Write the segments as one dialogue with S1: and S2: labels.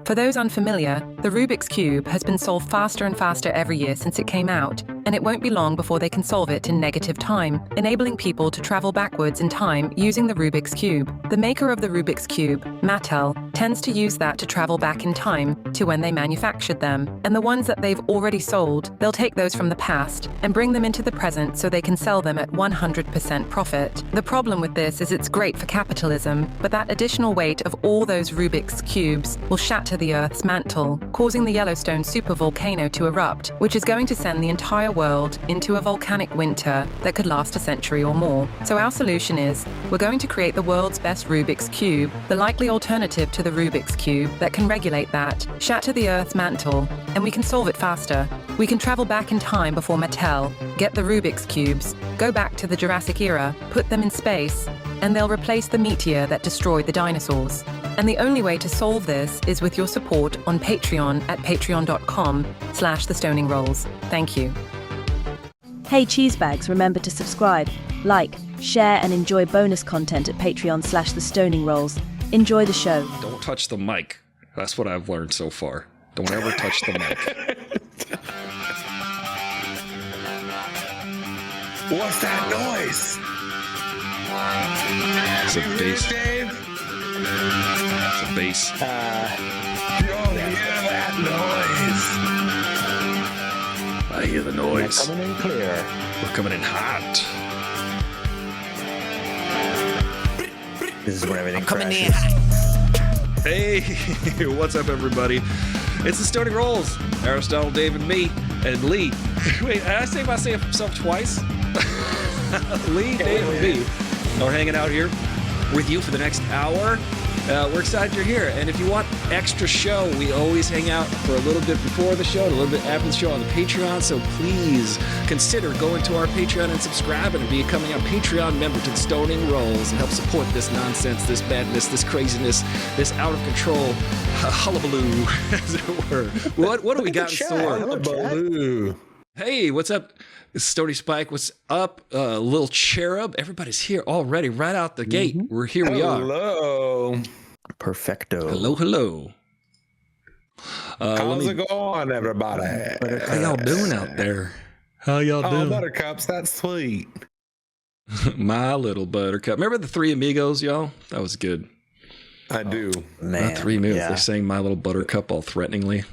S1: For those unfamiliar, the Rubik's Cube has been solved faster and faster every year since it came out, and it won't be long before they can solve it in negative time, enabling people to travel backwards in time using the Rubik's Cube. The maker of the Rubik's Cube, Mattel, tends to use that to travel back in time to when they manufactured them, and the ones that they've already sold, they'll take those from the past and bring them into the present so they can sell them at 100% profit. The problem with this is it's great for capitalism, but that additional weight of all those Rubik's Cubes will shatter the Earth's mantle, causing the Yellowstone supervolcano to erupt, which is going to send the entire world into a volcanic winter that could last a century or more. So our solution is, we're going to create the world's best Rubik's Cube, the likely alternative to the Rubik's Cube that can regulate that, shatter the Earth's mantle, and we can solve it faster. We can travel back in time before Mattel, get the Rubik's Cubes, go back to the Jurassic era, put them in space, and they'll replace the meteor that destroyed the dinosaurs. And the only way to solve this is with your support on Patreon at patreon.com/thestoningrolls. Thank you.
S2: Hey Cheesebags, remember to subscribe, like, share and enjoy bonus content at Patreon/thestoningrolls. Enjoy the show.
S3: Don't touch the mic. That's what I've learned so far. Don't ever touch the mic.
S4: What's that noise?
S3: It's a bass.
S4: Dave?
S3: It's a bass.
S4: You don't hear that noise.
S3: I hear the noise.
S4: We're coming in clear.
S3: We're coming in hot.
S4: This is when everything crashes.
S3: Hey, what's up, everybody? It's the Stoning Rolls. Aristotle, Dave, and me, and Lee. Wait, did I say myself twice? Lee, Dave, and me are hanging out here with you for the next hour. We're excited you're here. And if you want extra show, we always hang out for a little bit before the show and a little bit after the show on the Patreon. So please consider going to our Patreon and subscribing and becoming a Patreon member to the Stoning Rolls and help support this nonsense, this badness, this craziness, this out of control hullabaloo, as it were. What do we got in store?
S4: Hullabaloo.
S3: Hey, what's up? It's Stony Spike. What's up? Little Cherub. Everybody's here already, right out the gate. We are.
S4: Hello. Perfecto.
S3: Hello.
S4: How's it going, everybody?
S3: How y'all doing out there? How y'all
S4: Oh,
S3: doing?
S4: buttercups, that's sweet.
S3: My little buttercup. Remember the Three Amigos, y'all? That was good.
S4: I do.
S3: Man, Three Amigos. Yeah. They're saying My Little Buttercup all threateningly.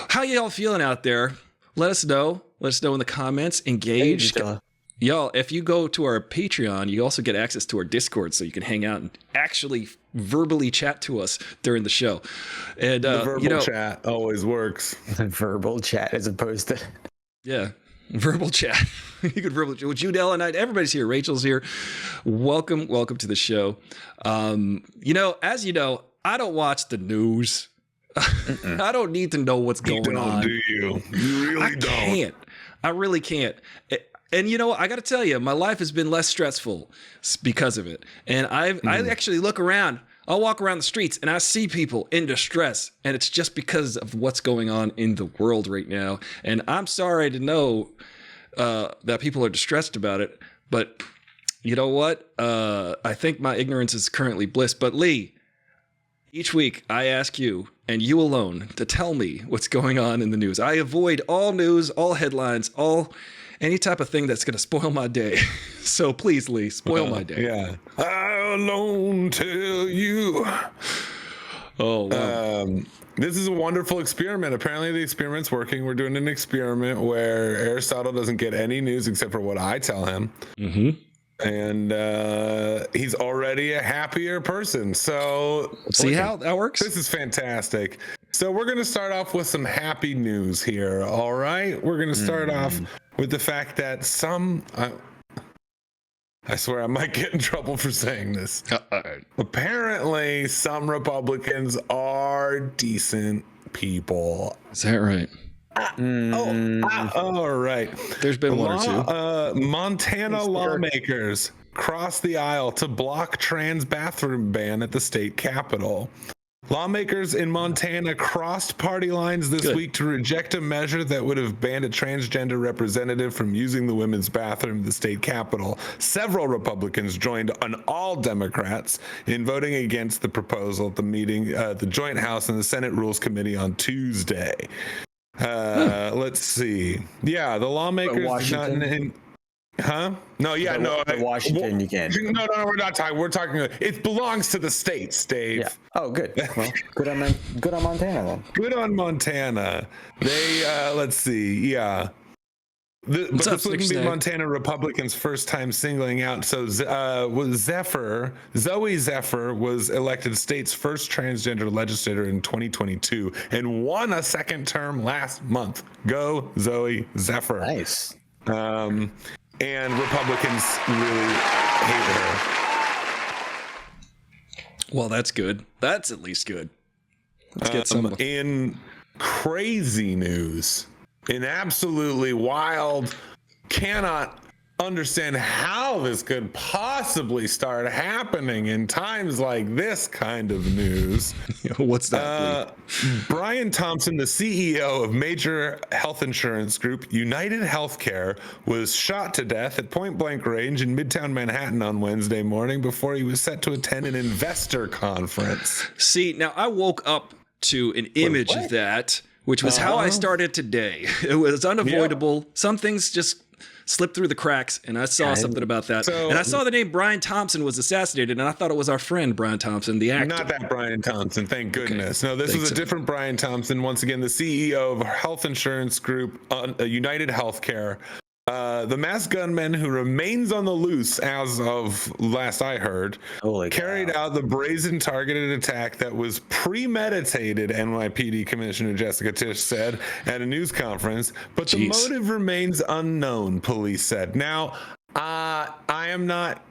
S3: How y'all feeling out there? Let us know. Let us know in the comments. Engage. Y'all, if you go to our Patreon, you also get access to our Discord, so you can hang out and actually verbally chat to us during the show. And
S4: the verbal chat always works.
S5: Verbal chat as opposed to...
S3: Yeah, verbal chat. You could verbal chat with Judell and I. Everybody's here. Rachel's here. Welcome to the show. As you know, I don't watch the news. I don't need to know what's going on.
S4: Do you? You really don't.
S3: I really can't. And I got to tell you, my life has been less stressful because of it. And I actually look around. I'll walk around the streets and I see people in distress, and it's just because of what's going on in the world right now. And I'm sorry to know that people are distressed about it, but you know what? I think my ignorance is currently bliss. But Lee, each week I ask you, and you alone, to tell me what's going on in the news. I avoid all news, all headlines, any type of thing that's going to spoil my day. So please, Lee, spoil my day.
S4: Yeah. I alone tell you.
S3: Oh, wow.
S4: This is a wonderful experiment. Apparently the experiment's working. We're doing an experiment where Aristotle doesn't get any news except for what I tell him. Mm-hmm. And he's already a happier person. So
S3: see how that works?
S4: This is fantastic. So we're going to start off with some happy news here. All right. We're going to start off with the fact that I swear I might get in trouble for saying this. Apparently some Republicans are decent people.
S3: Is that right?
S4: All right.
S3: There's been one or two.
S4: Montana lawmakers crossed the aisle to block trans bathroom ban at the state capitol. Lawmakers in Montana crossed party lines this week to reject a measure that would have banned a transgender representative from using the women's bathroom in the state capitol. Several Republicans joined on all Democrats in voting against the proposal at the meeting, the Joint House and the Senate Rules Committee on Tuesday. Let's see. Yeah, the lawmakers
S5: Washington, you can't.
S4: No, we're not talking. We're talking. It belongs to the states, Dave.
S5: Yeah. Oh, good. Well, good on Montana then.
S4: Good on Montana. They let's see. Yeah. But this wouldn't be Montana Republicans' first time singling out. So was Zoe Zephyr was elected state's first transgender legislator in 2022 and won a second term last month. Go Zoe Zephyr.
S5: Nice.
S4: And Republicans really hate her.
S3: Well, that's good. That's at least good. Let's get some.
S4: In crazy news, in absolutely wild, cannot understand how this could possibly start happening in times like this kind of news.
S3: What's that?
S4: Brian Thompson, the CEO of major health insurance group United Healthcare, was shot to death at point blank range in Midtown Manhattan on Wednesday morning before he was set to attend an investor conference.
S3: See, now I woke up to an image of that, which was how I started today. It was unavoidable. Yeah. Some things just slipped through the cracks, and I saw something about that. And I saw the name Brian Thompson was assassinated, and I thought it was our friend Brian Thompson, the actor.
S4: Not that Brian Thompson, thank goodness. Okay. No, this was a different Brian Thompson. Once again, the CEO of health insurance group United Healthcare. The masked gunman, who remains on the loose as of last I heard, carried out the brazen targeted attack that was premeditated, NYPD Commissioner Jessica Tisch said at a news conference, but the motive remains unknown, police said. Now, I am not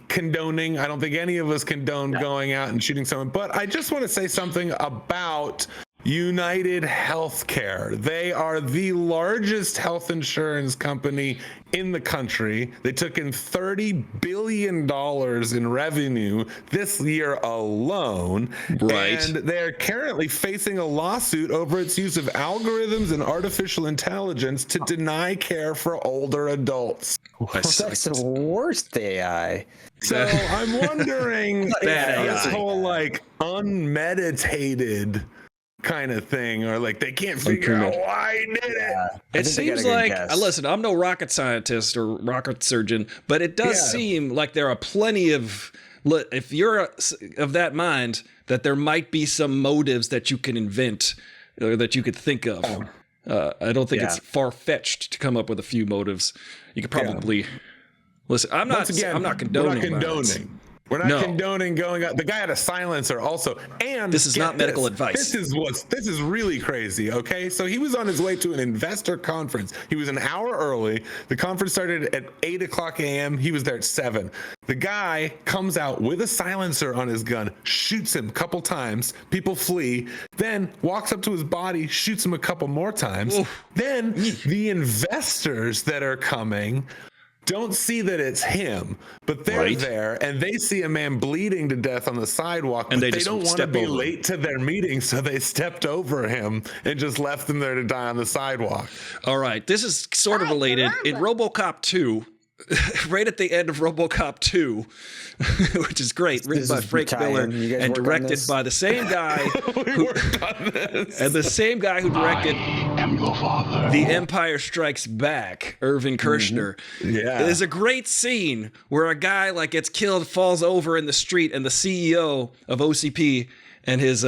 S4: condoning, I don't think any of us condone going out and shooting someone, but I just want to say something about United Healthcare. They are the largest health insurance company in the country. They took in $30 billion in revenue this year alone.
S3: Right.
S4: And they're currently facing a lawsuit over its use of algorithms and artificial intelligence to deny care for older adults.
S5: That's the worst AI.
S4: So I'm wondering this whole like unmeditated kind of thing, or like they can't figure out why he did it.
S3: It seems like, listen, I'm no rocket scientist or rocket surgeon, but it does seem like there are plenty of, if you're of that mind, that there might be some motives that you can invent or that you could think of. I don't think it's far-fetched to come up with a few motives. You could probably listen. I'm not condoning.
S4: We're not condoning going out. The guy had a silencer also. And
S3: this is not medical advice.
S4: This is really crazy. Okay. So he was on his way to an investor conference. He was an hour early. The conference started at 8:00 a.m. He was there at 7. The guy comes out with a silencer on his gun, shoots him a couple times. People flee, then walks up to his body, shoots him a couple more times. Oof. Then the investors that are coming don't see that it's him, but they're there and they see a man bleeding to death on the sidewalk, and they don't want to be late to their meeting, so they stepped over him and just left him there to die on the sidewalk.
S3: All right, this is sort of related. In RoboCop 2, right at the end of RoboCop 2, which is great, written by Frank Miller and directed by the same guy and the same guy who directed The Empire Strikes Back, Irvin Kershner.
S4: Yeah.
S3: There's a great scene where a guy like gets killed, falls over in the street, and the CEO of OCP and his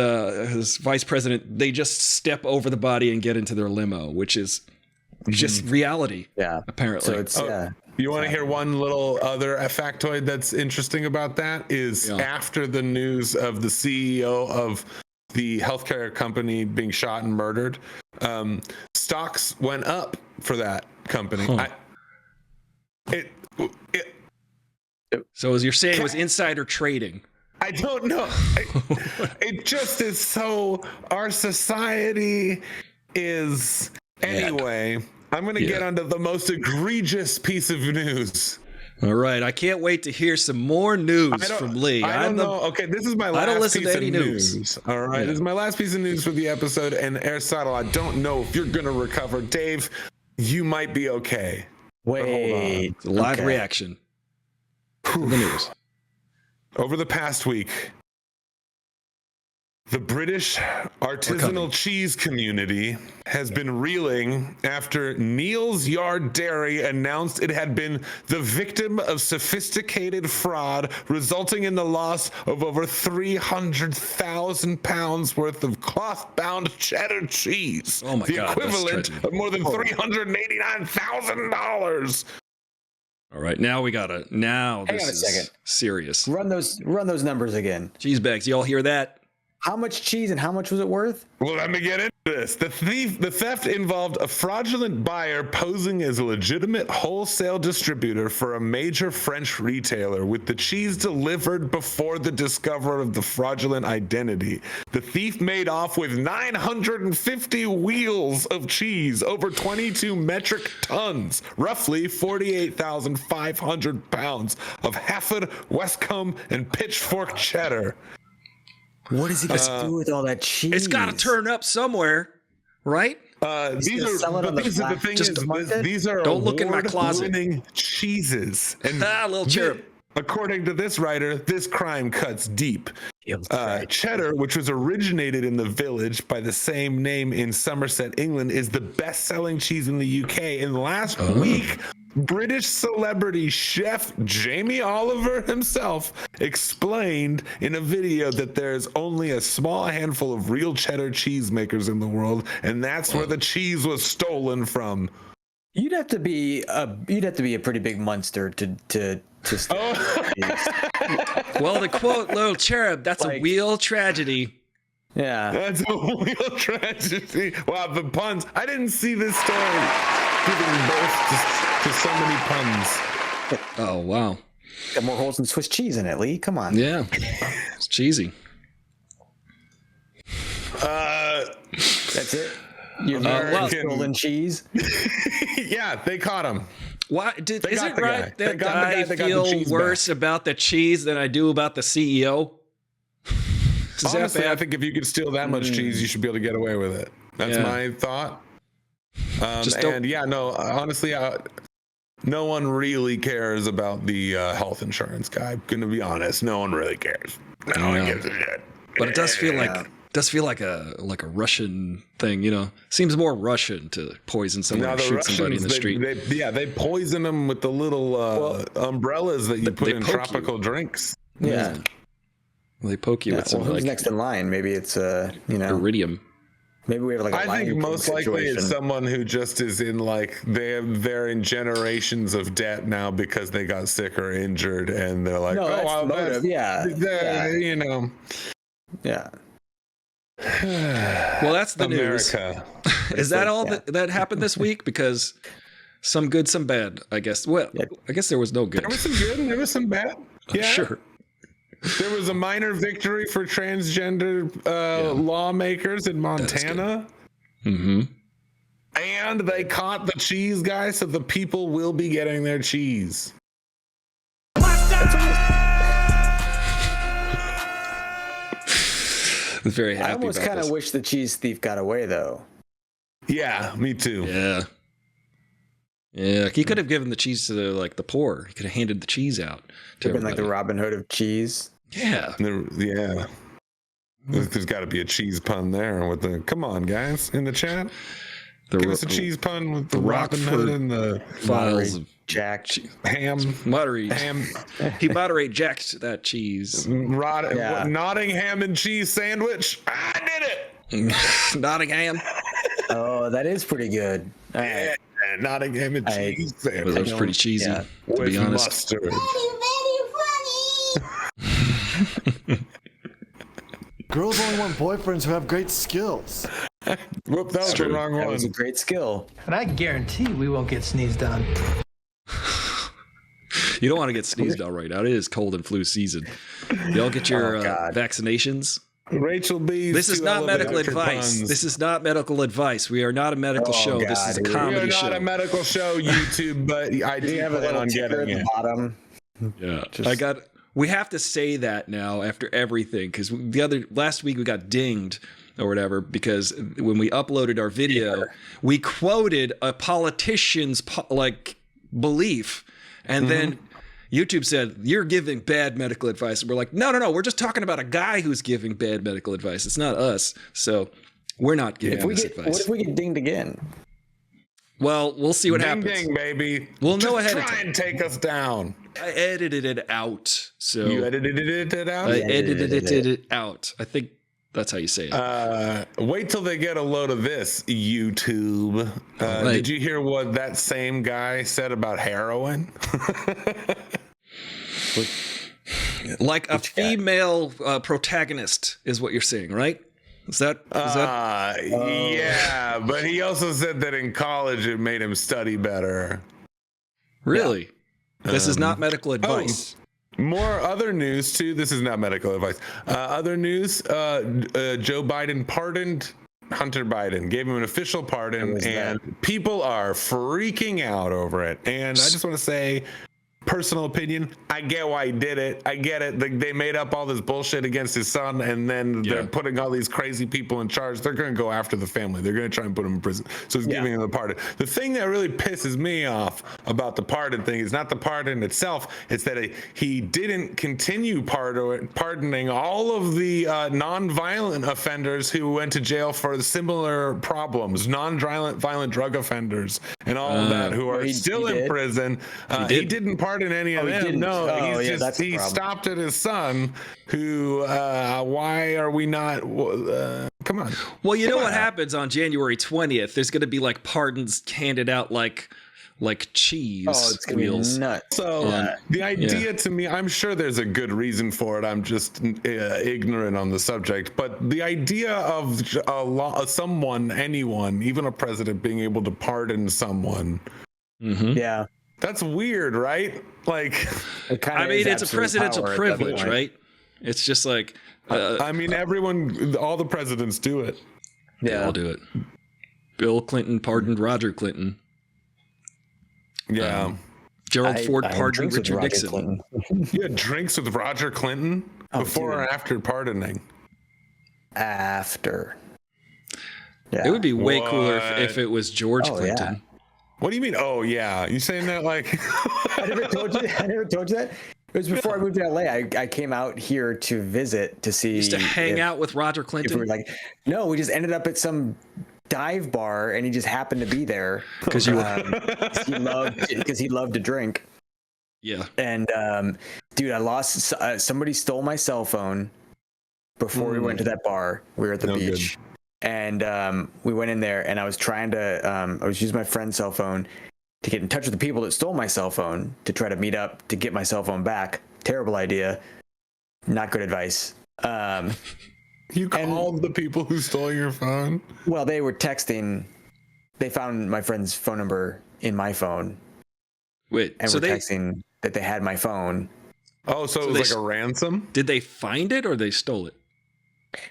S3: vice president, they just step over the body and get into their limo, which is just reality.
S5: Yeah,
S3: apparently.
S5: So it's
S4: You want to hear one little other factoid that's interesting about that is after the news of the CEO of the healthcare company being shot and murdered, stocks went up for that company.
S3: So as you're saying, it was insider trading.
S4: I don't know. It just is so, our society is, anyway. I'm going to get onto the most egregious piece of news
S3: All right, I can't wait to hear some more news from Lee.
S4: I don't know. Okay, this is my last piece of news. All right, this is my last piece of news for the episode. And Aristotle, I don't know if you're gonna recover. Dave, you might be okay.
S5: Wait,
S3: It's a live reaction to the news.
S4: Over the past week, the British artisanal cheese community has been reeling after Neal's Yard Dairy announced it had been the victim of sophisticated fraud, resulting in the loss of over 300,000 pounds worth of cloth-bound cheddar cheese.
S3: Oh my
S4: the
S3: God,
S4: equivalent of more than $389,000.
S3: All right, now we gotta. Now
S5: Hang
S3: this
S5: on a
S3: is
S5: second.
S3: serious.
S5: run those numbers again.
S3: Cheese bags, y'all hear that?
S5: How much cheese and how much was it worth?
S4: Well, let me get into this. The theft involved a fraudulent buyer posing as a legitimate wholesale distributor for a major French retailer, with the cheese delivered before the discovery of the fraudulent identity. The thief made off with 950 wheels of cheese, over 22 metric tons, roughly 48,500 pounds of Hafford, Westcombe, and Pitchfork cheddar.
S5: What is he going to do with all that cheese?
S3: It's got to turn up somewhere, right?
S4: These are
S3: Don't look in my closet.
S4: award-winning cheeses. And
S3: Little cherub.
S4: According to this writer, this crime cuts deep. Cheddar, which was originated in the village by the same name in Somerset, England, is the best-selling cheese in the UK. And last week, British celebrity chef Jamie Oliver himself explained in a video that there's only a small handful of real cheddar cheesemakers in the world, and that's where the cheese was stolen from.
S5: You'd have to be a pretty big monster to steal cheese.
S3: Well, to quote Little Cherub, that's a real tragedy.
S5: Yeah.
S4: That's a real tragedy. Wow, the puns. I didn't see this story giving birth to so many puns.
S3: Oh, wow.
S5: Got more holes than Swiss cheese in it, Lee. Come on.
S3: Yeah. It's cheesy.
S5: That's it. You've stolen cheese.
S4: Yeah, they caught him.
S3: Why is it right
S4: They
S3: that
S4: got the guy
S3: I
S4: that got the
S3: feel
S4: cheese
S3: worse about the cheese than I do about the CEO? Is that
S4: Honestly,
S3: bad?
S4: I think if you could steal that much cheese, you should be able to get away with it. That's my thought. Honestly, no one really cares about the health insurance guy. I'm gonna be honest, no one really cares. No one gives a shit.
S3: But it does feel like a Russian thing, you know. Seems more Russian to poison someone or shoot somebody in the street.
S4: They poison them with the little umbrellas that you put in tropical drinks.
S5: Yeah.
S3: They poke you with some
S5: who's next in line? Maybe it's
S3: iridium.
S5: Maybe we have like a
S4: I think most likely it's someone who just is in they're in generations of debt now because they got sick or injured, and they're like, you know.
S5: Yeah.
S3: Well, that's the
S4: America.
S3: News. Is that all that happened this week? Because some good, some bad, I guess. Well, I guess there was no good.
S4: There was some good and there was some bad. Yeah.
S3: Sure.
S4: There was a minor victory for transgender lawmakers in Montana.
S3: Mm-hmm.
S4: And they caught the cheese guy, so the people will be getting their cheese.
S3: I'm very happy.
S5: I almost kind of wish the cheese thief got away, though.
S4: Yeah, me too.
S3: Yeah. Yeah, he could have given the cheese to the poor. He could have handed the cheese out to
S5: been like the Robin Hood of cheese.
S3: Yeah.
S4: Yeah. There's got to be a cheese pun there with the. Come on, guys, in the chat. Give us a cheese pun with the Robin Hood and the
S3: files of
S5: Jack
S4: ham.
S3: Ham. He moderate jacked that cheese.
S4: Nottingham and cheese sandwich. I did it.
S3: Nottingham.
S5: Oh, that is pretty good.
S4: Yeah, Nottingham and cheese sandwich.
S3: That was pretty cheesy, to be honest.
S4: Mustard.
S6: Very funny. Girls only want boyfriends who have great skills.
S4: Whoop, that was the wrong one.
S5: That was a great skill.
S7: And I guarantee we won't get sneezed on.
S3: You don't want to get sneezed on right now. It is cold and flu season. Y'all get your vaccinations?
S4: Rachel B.
S3: This is not medical advice. This is not medical advice. We are not a medical show. This is a comedy show.
S4: We are not a medical show, YouTube, but I do plan on getting it.
S5: Bottom.
S3: Yeah, we have to say that now after everything, because last week we got dinged or whatever because when we uploaded our video, we quoted a politician's belief, and then YouTube said you're giving bad medical advice, and we're like, no, we're just talking about a guy who's giving bad medical advice. It's not us, so we're not giving this advice.
S5: What if we get dinged again?
S3: Well, we'll see what happens.
S4: Ding, baby.
S3: We'll know ahead
S4: of
S3: time.
S4: Try and take us down.
S3: I edited it out. So
S4: you edited it out?
S3: I edited it out. I think that's how you say it.
S4: Wait till they get a load of this, YouTube.
S3: Right.
S4: Did you hear what that same guy said about heroin?
S3: Like a female protagonist is what you're saying, right? Is that?
S4: Yeah, but he also said that in college it made him study better.
S3: Really? Yeah. This is not medical advice.
S4: More other news too. This is not medical advice. Other news: Joe Biden pardoned Hunter Biden, gave him an official pardon, and people are freaking out over it. And I just want to say, personal opinion, I get why he did it. I get it. They made up all this bullshit against his son, and then they're putting all these crazy people in charge. They're going to go after the family. They're going to try and put him in prison. So he's giving him the pardon. The thing that really pisses me off about the pardon thing is not the pardon itself. It's that he didn't continue pardoning all of the non-violent offenders who went to jail for similar problems, non-violent drug offenders and all of that who are still in prison. He didn't pardon any of them. No, he stopped at his son who why are we not come on.
S3: Well, you know what happens on January 20th? There's going to be like pardons handed out like cheese.
S5: Oh, it's gonna be nuts.
S4: So the idea to me, I'm sure there's a good reason for it. I'm just ignorant on the subject. But the idea of someone, anyone, even a president, being able to pardon someone.
S5: Yeah.
S4: That's weird, right? Like,
S3: it's a presidential privilege, right? It's just like,
S4: all the presidents do it.
S3: Yeah, I'll do it. Bill Clinton pardoned Roger Clinton.
S4: Yeah.
S3: Gerald Ford pardoned Richard Nixon.
S4: You had drinks with Roger Clinton before or after pardoning?
S5: After. Yeah.
S3: It would be way cooler if it was George Clinton.
S5: Yeah.
S4: What do you mean? Oh yeah, you saying that like?
S5: I never told you that. It was before I moved to LA. I came out here to visit to see.
S3: Just to hang out with Roger Clinton.
S5: No, we just ended up at some dive bar, and he just happened to be there
S3: because he
S5: loved to drink.
S3: Yeah.
S5: And dude, I lost. Somebody stole my cell phone before we went to that bar. We were at the beach. Good. And we went in there, and I was trying to, I was using my friend's cell phone to get in touch with the people that stole my cell phone to try to meet up to get my cell phone back. Terrible idea. Not good advice.
S4: You called the people who stole your phone?
S5: Well, they were texting. They found my friend's phone number in my phone.
S3: Wait,
S5: and were texting that they had my phone.
S4: Oh, so it was like a ransom?
S3: Did they find it or they stole it?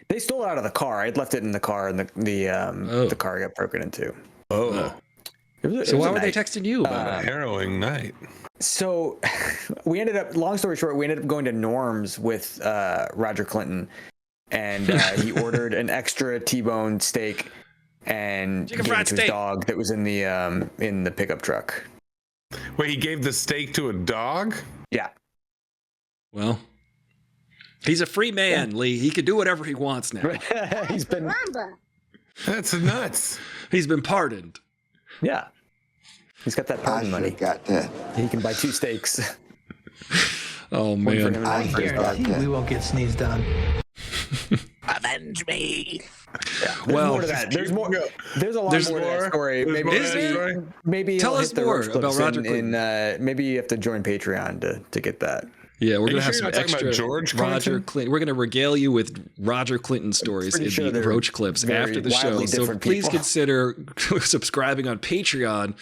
S5: They stole it out of the car. I'd left it in the car, and the car got broken into.
S4: Oh.
S3: So why were they texting you about
S4: a harrowing night?
S5: So we ended up, long story short, going to Norm's with Roger Clinton, and he ordered an extra T-bone steak and gave it to his dog that was in the pickup truck.
S4: Wait, he gave the steak to a dog?
S5: Yeah.
S3: Well, he's a free man, Lee. He can do whatever he wants now.
S5: He's been.
S4: That's nuts.
S3: He's been pardoned.
S5: Yeah. He's got that pardon money.
S8: Got that.
S5: He can buy 2 steaks.
S3: Oh man!
S7: I guarantee we won't get sneezed on.
S8: Avenge me.
S5: Yeah, there's more to that. There's more. There's a lot more to that story. Maybe
S3: tell us more about Roger Clinton.
S5: Maybe you have to join Patreon to get that.
S3: Yeah, we're gonna have some extra Roger Clinton. We're gonna regale you with Roger Clinton stories in the Roach clips after the show. So please consider subscribing on Patreon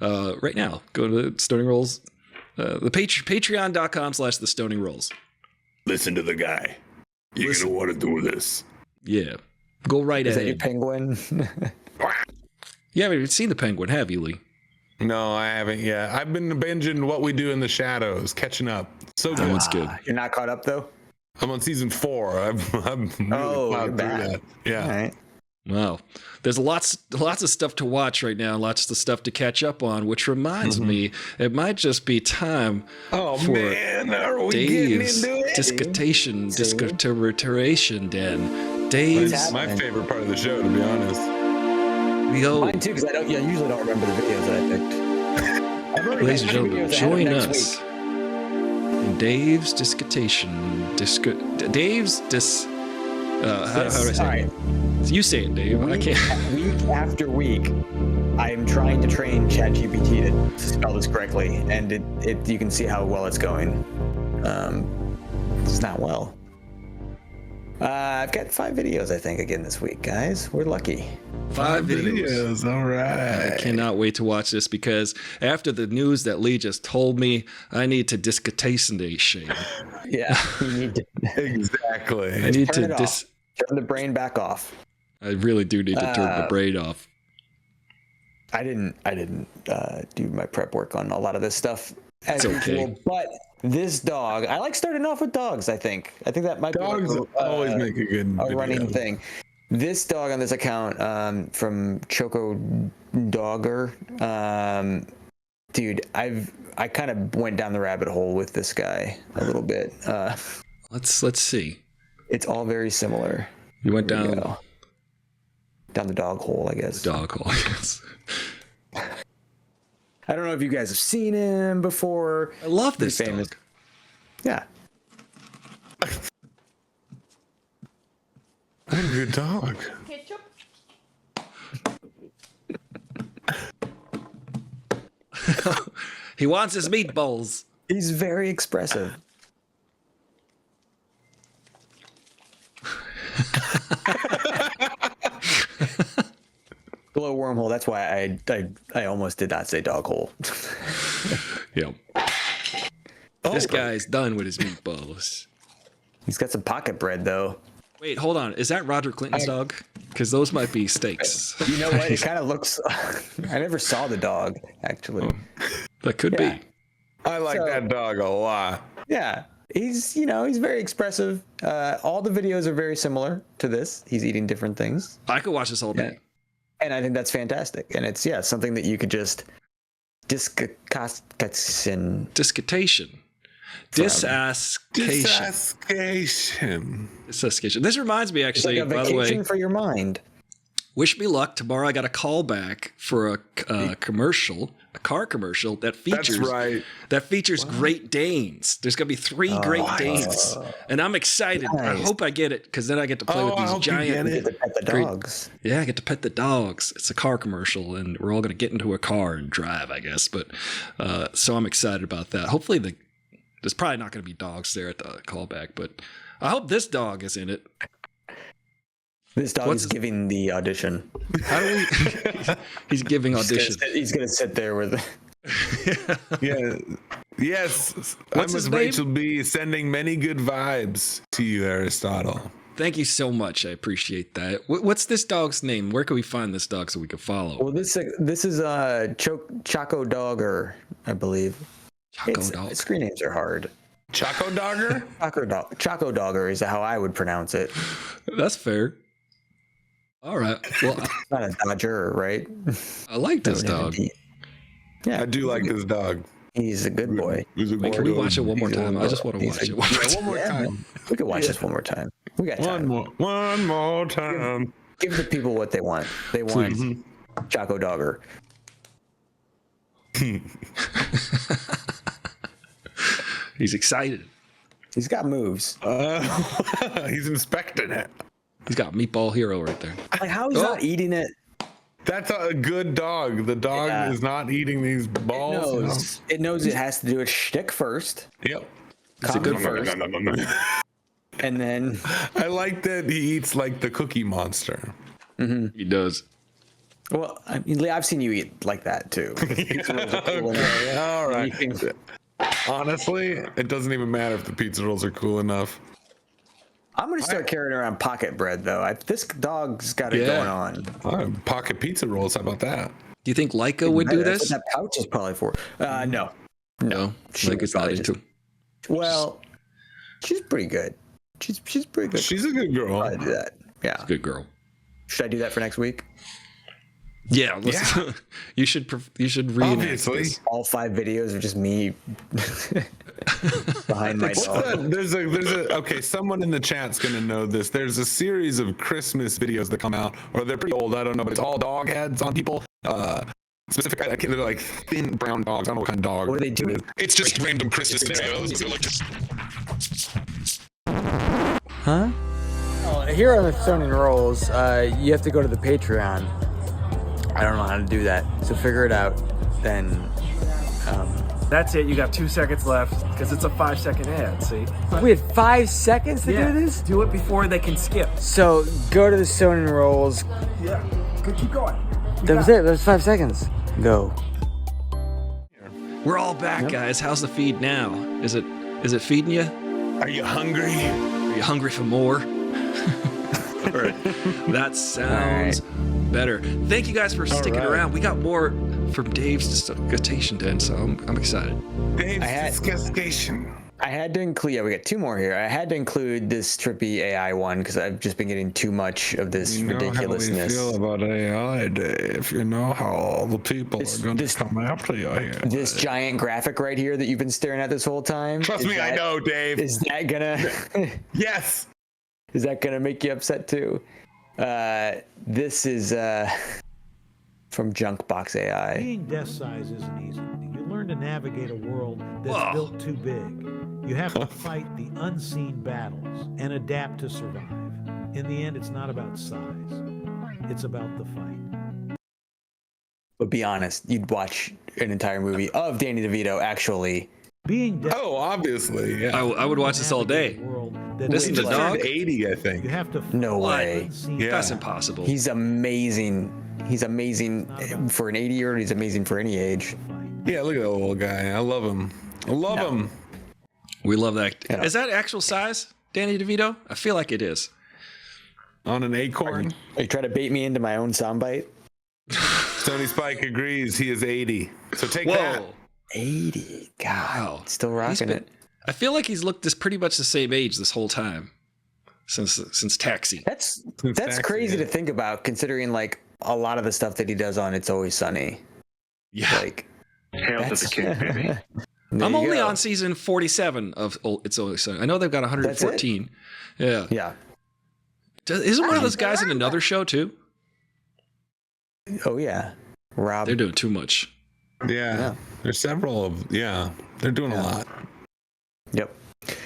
S3: right now. Go to Stoning Rolls, the patreon.com/the Stoning Rolls.
S4: Listen to the guy. You're gonna want to do this.
S3: Yeah, go right
S5: Is that
S3: ahead.
S5: your penguin?
S3: You haven't even seen the penguin, have you, Lee?
S4: No, I haven't yet. I've been binging What We Do in the Shadows, catching up. So
S3: That
S4: good.
S3: one's good.
S5: You're not caught up though.
S4: I'm on season 4. I'm really
S5: Oh,
S4: plowed
S5: you're
S4: through
S5: back.
S4: that. Yeah.
S5: All right.
S3: Wow, there's lots of stuff to watch right now, lots of stuff to catch up on. Which reminds me, it might just be time
S4: Oh
S3: for
S4: man, are we
S3: Dave's
S4: getting into it?
S3: discotation den. Dave's
S4: It's my favorite part of the show, to be honest.
S3: we go.
S5: Mine too, because I usually don't remember the videos that I picked. I've already
S3: Ladies and
S5: got two
S3: gentlemen,
S5: videos ahead of
S3: join
S5: next
S3: us
S5: week.
S3: in Dave's discotation. How do I say
S5: All
S3: it?
S5: right.
S3: You say it, Dave. I can't.
S5: Week after week, I am trying to train ChatGPT to spell this correctly, and it you can see how well it's going. It's not well. I've got 5 videos, I think, again this week, guys. We're lucky.
S3: 5 videos.
S4: All right.
S3: I cannot wait to watch this because after the news that Lee just told me, I need to discotation.
S5: Yeah, you need to
S4: Exactly.
S3: I need
S5: turn
S3: to
S5: it off. Turn the brain back off.
S3: I really do need to turn the brain off.
S5: I didn't do my prep work on a lot of this stuff as
S3: It's okay.
S5: usual, but this dog, I like starting off with dogs. I think that might
S4: Dogs
S5: be
S4: always make a good
S5: a
S4: video.
S5: running thing. This dog on this account from Choco Dogger, dude, I kind of went down the rabbit hole with this guy a little bit.
S3: Let's see.
S5: It's all very similar.
S3: You went
S5: Here we
S3: down
S5: go. Down the dog hole, I guess.
S3: dog hole. Yes.
S5: I don't know if you guys have seen him before.
S3: I love this
S5: He's famous.
S3: dog.
S5: Yeah.
S4: What a good dog.
S3: He wants his meatballs.
S5: He's very expressive. Below wormhole. That's why I almost did not say dog hole.
S3: Yeah. This guy's done with his meatballs.
S5: He's got some pocket bread though.
S3: Wait, hold on. Is that Roger Clinton's dog? Because those might be steaks.
S5: You know what? It kind of looks. I never saw the dog actually.
S3: That could
S5: Yeah.
S3: be.
S4: I like that dog a lot.
S5: Yeah, he's very expressive. All the videos are very similar to this. He's eating different things,
S3: I could watch this all day.
S5: and I think that's fantastic. And it's something that you could just discussation.
S3: Discotation. Disascation.
S4: Disascation.
S3: This reminds me, actually,
S5: Like a
S3: by the way,
S5: vacation for your mind.
S3: wish me luck. Tomorrow I got a call back for a commercial, a car commercial that features
S4: That's right.
S3: Great Danes. There's gonna be 3 Great Danes, and I'm excited. I
S5: Nice.
S3: hope I get it because then I get to play with
S4: I
S3: these
S4: hope you
S3: giant.
S4: get it.
S5: Get to pet the
S3: Great-
S5: dogs.
S3: Yeah, I get to pet the dogs. It's a car commercial, and we're all gonna get into a car and drive, I guess. But so I'm excited about that. Hopefully, there's probably not gonna be dogs there at the callback, but I hope this dog is in it.
S5: This dog
S3: What's
S5: is
S3: his-
S5: giving the audition.
S3: How do we? He's giving audition.
S5: He's gonna sit there with.
S4: Yeah. Yes.
S3: What's
S4: I
S3: his
S4: Miss
S3: name?
S4: Rachel B sending many good vibes to you, Aristotle.
S3: Thank you so much. I appreciate that. What's this dog's name? Where can we find this dog so we can follow?
S5: Well, this is Choco Dogger, I believe.
S3: Choco dog.
S5: Screen names are hard.
S4: Choco Dogger?
S5: Choco Dogger is how I would pronounce it.
S3: That's fair. All right. Well,
S5: Not a Dodger, right?
S3: I like this dog.
S5: Yeah,
S4: I do like this dog.
S5: he's a good boy.
S4: He's a
S3: Wait,
S4: good
S3: can we
S4: dog.
S3: watch it one more
S5: He's a
S3: time? I just want to
S5: he's
S3: watch
S5: a-
S3: it one more time.
S4: One more time.
S5: We could watch this one more time. We got time.
S4: One more time.
S5: Give the people what they want. They want Choco Dogger.
S3: He's excited.
S5: He's got moves.
S4: He's inspecting it.
S3: He's got Meatball Hero right there.
S5: Like how he's not eating it.
S4: That's a good dog. The dog is not eating these balls.
S5: It knows it has to do its shtick first,
S4: Yep.
S3: It's a good first.
S5: and then
S4: I like that he eats like the Cookie Monster.
S3: He does.
S5: well, I mean, Lee, I've seen you eat like that too.
S4: Okay, all right. Honestly, it doesn't even matter if the pizza rolls are cool enough.
S5: I'm gonna start carrying around pocket bread though. This dog's got it going on.
S4: Pocket pizza rolls. How about that?
S3: Do you think Leica would do
S5: That's
S3: this?
S5: what that pouch is probably for. No.
S3: Leica's not into.
S5: Well, she's pretty good. She's pretty good.
S4: She's a good girl.
S5: I do that. Yeah.
S3: She's a good girl.
S5: Should I do that for next week?
S3: Yeah. You should reenact
S4: Obviously.
S3: this.
S5: All 5 videos are just me behind my dog.
S4: There's a okay, someone in the chat's gonna know this. There's a series of Christmas videos that come out, or they're pretty old, I don't know, but it's all dog heads on people. Specific, they're like thin brown dogs. I don't know what kind of dog.
S5: What do they do?
S4: It's just random Christmas videos.
S5: Huh? Here on the Stoning Rolls, you have to go to the Patreon. I don't know how to do that, so figure it out. Then.
S9: That's it. You got 2 seconds left because it's a 5-second ad. See?
S5: We had 5 seconds to do this.
S9: Do it before they can skip.
S5: So go to the Stoning Rolls.
S9: Yeah. Keep going.
S5: That was it. That was 5 seconds. Go.
S3: We're all back, guys. How's the feed now? Is it feeding you?
S4: Are you hungry?
S3: Are you hungry for more? All right. That sounds better. Thank you guys for sticking around. We got more from Dave's Dissociation Den, so I'm excited.
S4: Dave's Dissociation.
S5: I had to include, we got 2 more here. I had to include this trippy AI one because I've just been getting too much of this ridiculousness.
S4: You know how we feel about AI, Dave. You know how all the people are going to come after you here.
S5: This giant graphic right here that you've been staring at this whole time.
S4: Trust me, I know, Dave.
S5: Is that gonna...
S4: Yes.
S5: Is that gonna make you upset too? This is from Junkbox AI.
S10: Being desk size isn't easy. You learn to navigate a world that's built too big. You have to fight the unseen battles and adapt to survive. In the end, it's not about size. It's about the fight.
S5: But be honest, you'd watch an entire movie of Danny DeVito actually.
S4: Obviously, yeah.
S3: I would watch this all day. This is the dog.
S4: 80, I think.
S10: You have to.
S5: No way.
S4: Yeah.
S3: That's impossible.
S5: He's amazing. He's amazing for an 80-year-old. He's amazing for any age.
S4: Yeah, look at that little guy. I love him. Him.
S3: We love that.
S5: Yeah.
S3: Is that actual size, Danny DeVito? I feel like it is.
S4: On an acorn.
S5: Are you trying to bait me into my own soundbite?
S4: Tony Spike agrees. He is 80. So take that.
S5: 80. God.
S3: Wow.
S5: Still rocking it.
S3: I feel like he's looked pretty much the same age this whole time. Since Taxi.
S5: That's
S4: Taxi,
S5: crazy to think about, considering like a lot of the stuff that he does on It's Always Sunny.
S3: Yeah.
S5: Like,
S8: Hail to the king, baby.
S3: I'm only on season 47 of It's Always Sunny. I know they've got 114. Yeah.
S5: Yeah.
S3: Isn't one of those guys in another show too?
S5: Oh yeah. Rob.
S3: They're doing too much.
S4: Yeah. There's several of, they're doing a lot.
S5: Yep.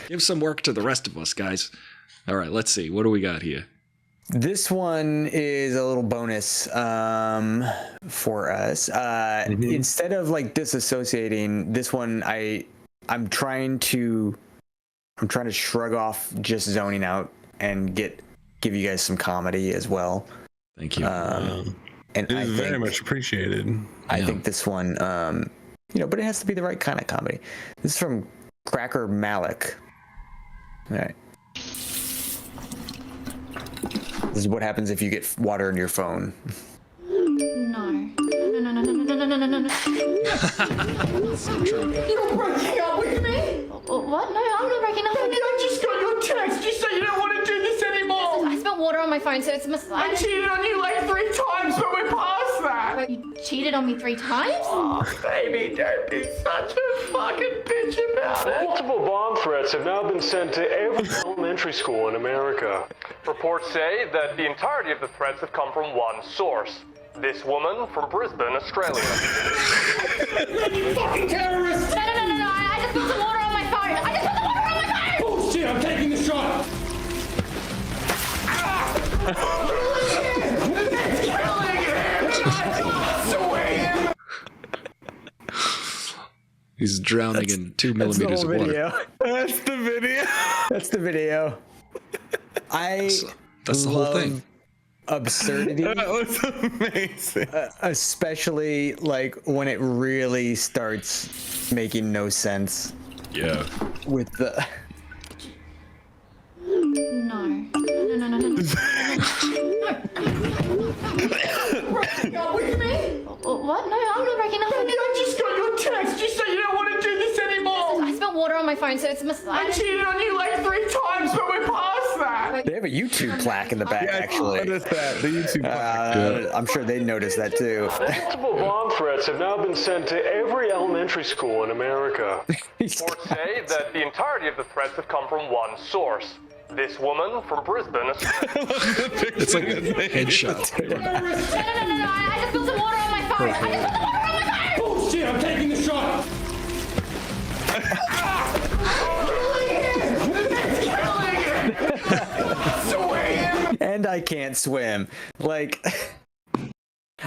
S3: Give some work to the rest of us, guys. All right, let's see. What do we got here?
S5: This one is a little bonus for us. Instead of like disassociating, this one I'm trying to shrug off just zoning out and give you guys some comedy as well.
S3: Thank you.
S5: And
S4: it is very much appreciated.
S5: I think this one, but it has to be the right kind of comedy. This is from Cracker Malik. All right. This is what happens if you get water in your phone.
S11: No.
S3: So true.
S11: You're breaking up with me? What? No, I'm not breaking up with you.
S8: I just got your text. You said you don't want to do this anymore.
S11: I spilled water on my phone, so it's a mistake.
S8: I cheated on you like 3 times, but we're past that.
S11: You cheated on me 3 times?
S8: Oh, baby, don't be such a fucking bitch about it.
S12: Multiple bomb threats have now been sent to every elementary school in America.
S13: Reports say that the entirety of the threats have come from one source. This woman from Brisbane, Australia.
S8: You fucking terrorist!
S11: No. I just spilled some water on my phone.
S8: Bullshit, I'm taking the shot.
S3: He's drowning in 2 millimeters of water.
S4: That's the video.
S5: That's the video.
S3: That's the whole thing.
S5: Absurdity.
S4: That was amazing.
S5: Especially like when it really starts making no sense.
S3: Yeah.
S5: With the.
S11: No. What? No, I'm not breaking nothing.
S8: I just got your text. You say you don't want to do this anymore.
S11: I spilled water on my phone, so it's a mistake.
S8: I cheated on you like 3 times, but we're past that.
S5: They have a YouTube plaque in the back, actually.
S4: I noticed that. The YouTube plaque.
S5: I'm sure they noticed that too.
S12: Multiple bomb threats have now been sent to every elementary school in America.
S13: Reports say that the entirety of the threats have come from one source. This woman from Brisbane.
S3: It's like a headshot.
S11: No, I just spilled some water on my phone. I just spilled some water on my phone!
S8: Oh shit, I'm taking the shot.
S5: And I can't swim. Like,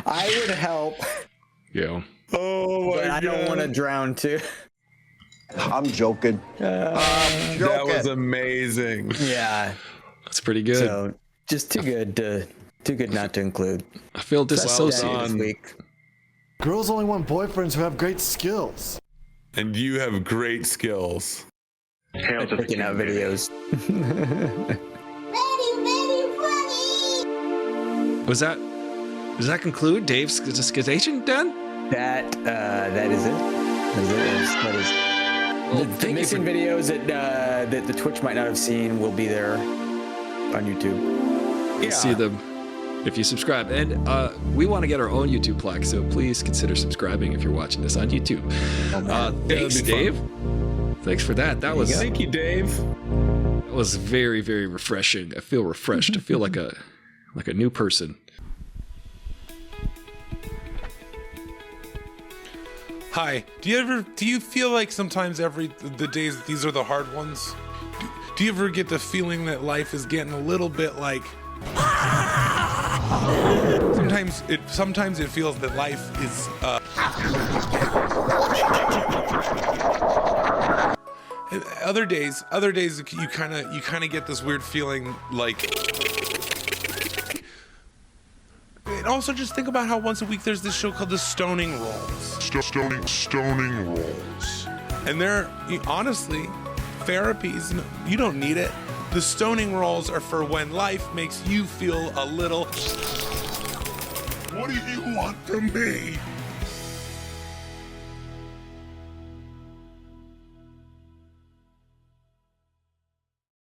S5: I would help.
S3: Yeah.
S4: Oh my
S5: But I don't want to drown too.
S6: I'm joking.
S4: That was amazing.
S5: Yeah.
S3: That's pretty good.
S5: So just too good not to include.
S3: I feel disassociated.
S5: This week.
S6: Girls only want boyfriends who have great skills.
S4: And you have great skills.
S5: Picking out videos.
S3: Does that conclude Dave's Dissociation done?
S5: That is it. That is.
S3: Well,
S5: The missing videos that the Twitch might not have seen will be there on YouTube.
S3: You'll see them if you subscribe. And we want to get our own YouTube plaque, so please consider subscribing if you're watching this on YouTube. Thanks, Dave. Thanks for that.
S4: Thank you, Dave.
S3: That was very, very refreshing. I feel refreshed. I feel like a new person.
S14: Hi. Do you feel like sometimes the days these are the hard ones? Do you ever get the feeling that life is getting a little bit like sometimes it feels that life is other days you kind of get this weird feeling like. And also just think about how once a week there's this show called The Stoning Rolls. Stoning Rolls. And they're, honestly, therapies, you don't need it. The Stoning Rolls are for when life makes you feel a little... What do you want from me?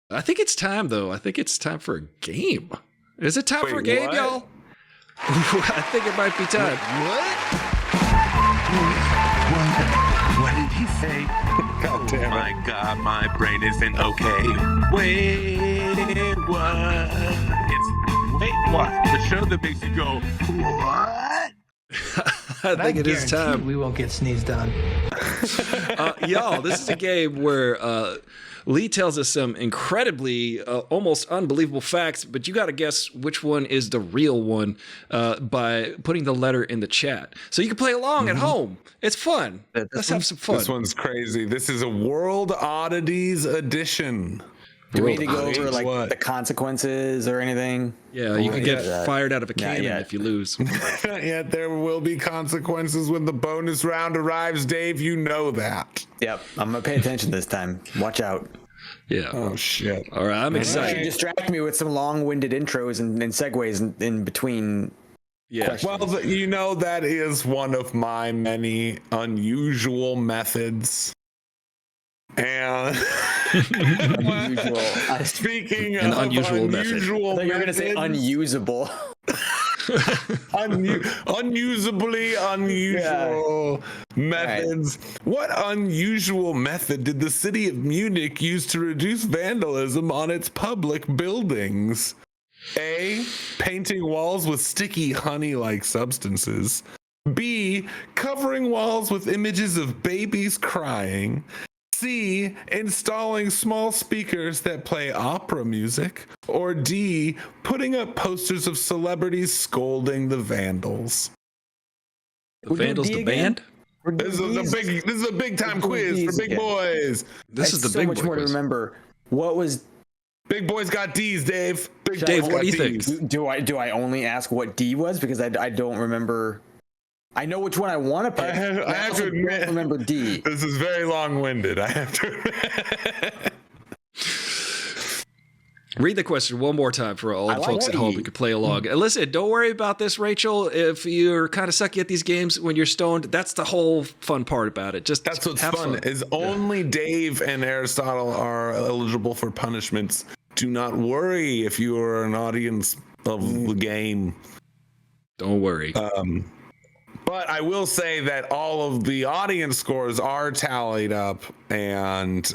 S3: I think it's time, though. I think it's time for a game. Is it time for a game, y'all? I think it might be time.
S15: What did he say?
S4: God damn it.
S15: Oh my God, my brain isn't okay. Wait, what? Wait, what? The show that makes you go, what?
S3: I think it is time.
S7: We won't get sneezed on.
S3: Y'all, this is a game where Lee tells us some incredibly, almost unbelievable facts, but you got to guess which one is the real one by putting the letter in the chat. So you can play along at home. It's fun. Let's have some fun.
S4: This one's crazy. This is a World Oddities edition.
S5: Do we need to go over like the consequences or anything?
S3: Yeah, you can get fired out of a cannon if you lose.
S4: Yet there will be consequences when the bonus round arrives, Dave. You know that.
S5: Yep, I'm gonna pay attention this time. Watch out.
S3: Yeah.
S4: Oh shit.
S3: All right, I'm excited.
S5: You distract me with some long-winded intros and segues in between.
S3: Yeah.
S5: Questions.
S4: Well, you know that is one of my many unusual methods. And speaking of unusual methods,
S5: I thought you were gonna say unusable.
S4: Unusably unusual methods. Right. What unusual method did the city of Munich use to reduce vandalism on its public buildings? A. Painting walls with sticky honey-like substances. B. Covering walls with images of babies crying. C. Installing small speakers that play opera music. Or D. Putting up posters of celebrities scolding the vandals.
S3: The Vandals, the band?
S4: This is a big time quiz for big boys.
S3: This is the big boy
S5: so much more to remember. What was
S4: Big Boys got D's, Dave.
S3: Dave, what do you think?
S5: Do I only ask what D was because I don't remember. I know which one I want to pick.
S4: I have to admit,
S5: remember D.
S4: This is very long-winded. I have to.
S3: Read the question one more time for all the folks at home who can play along. And listen, don't worry about this, Rachel. If you're kind of sucky at these games when you're stoned, that's the whole fun part about it. Just
S4: that's what's fun. Is only Dave and Aristotle are eligible for punishments. Do not worry if you are an audience of the game.
S3: Don't worry.
S4: But I will say that all of the audience scores are tallied up, and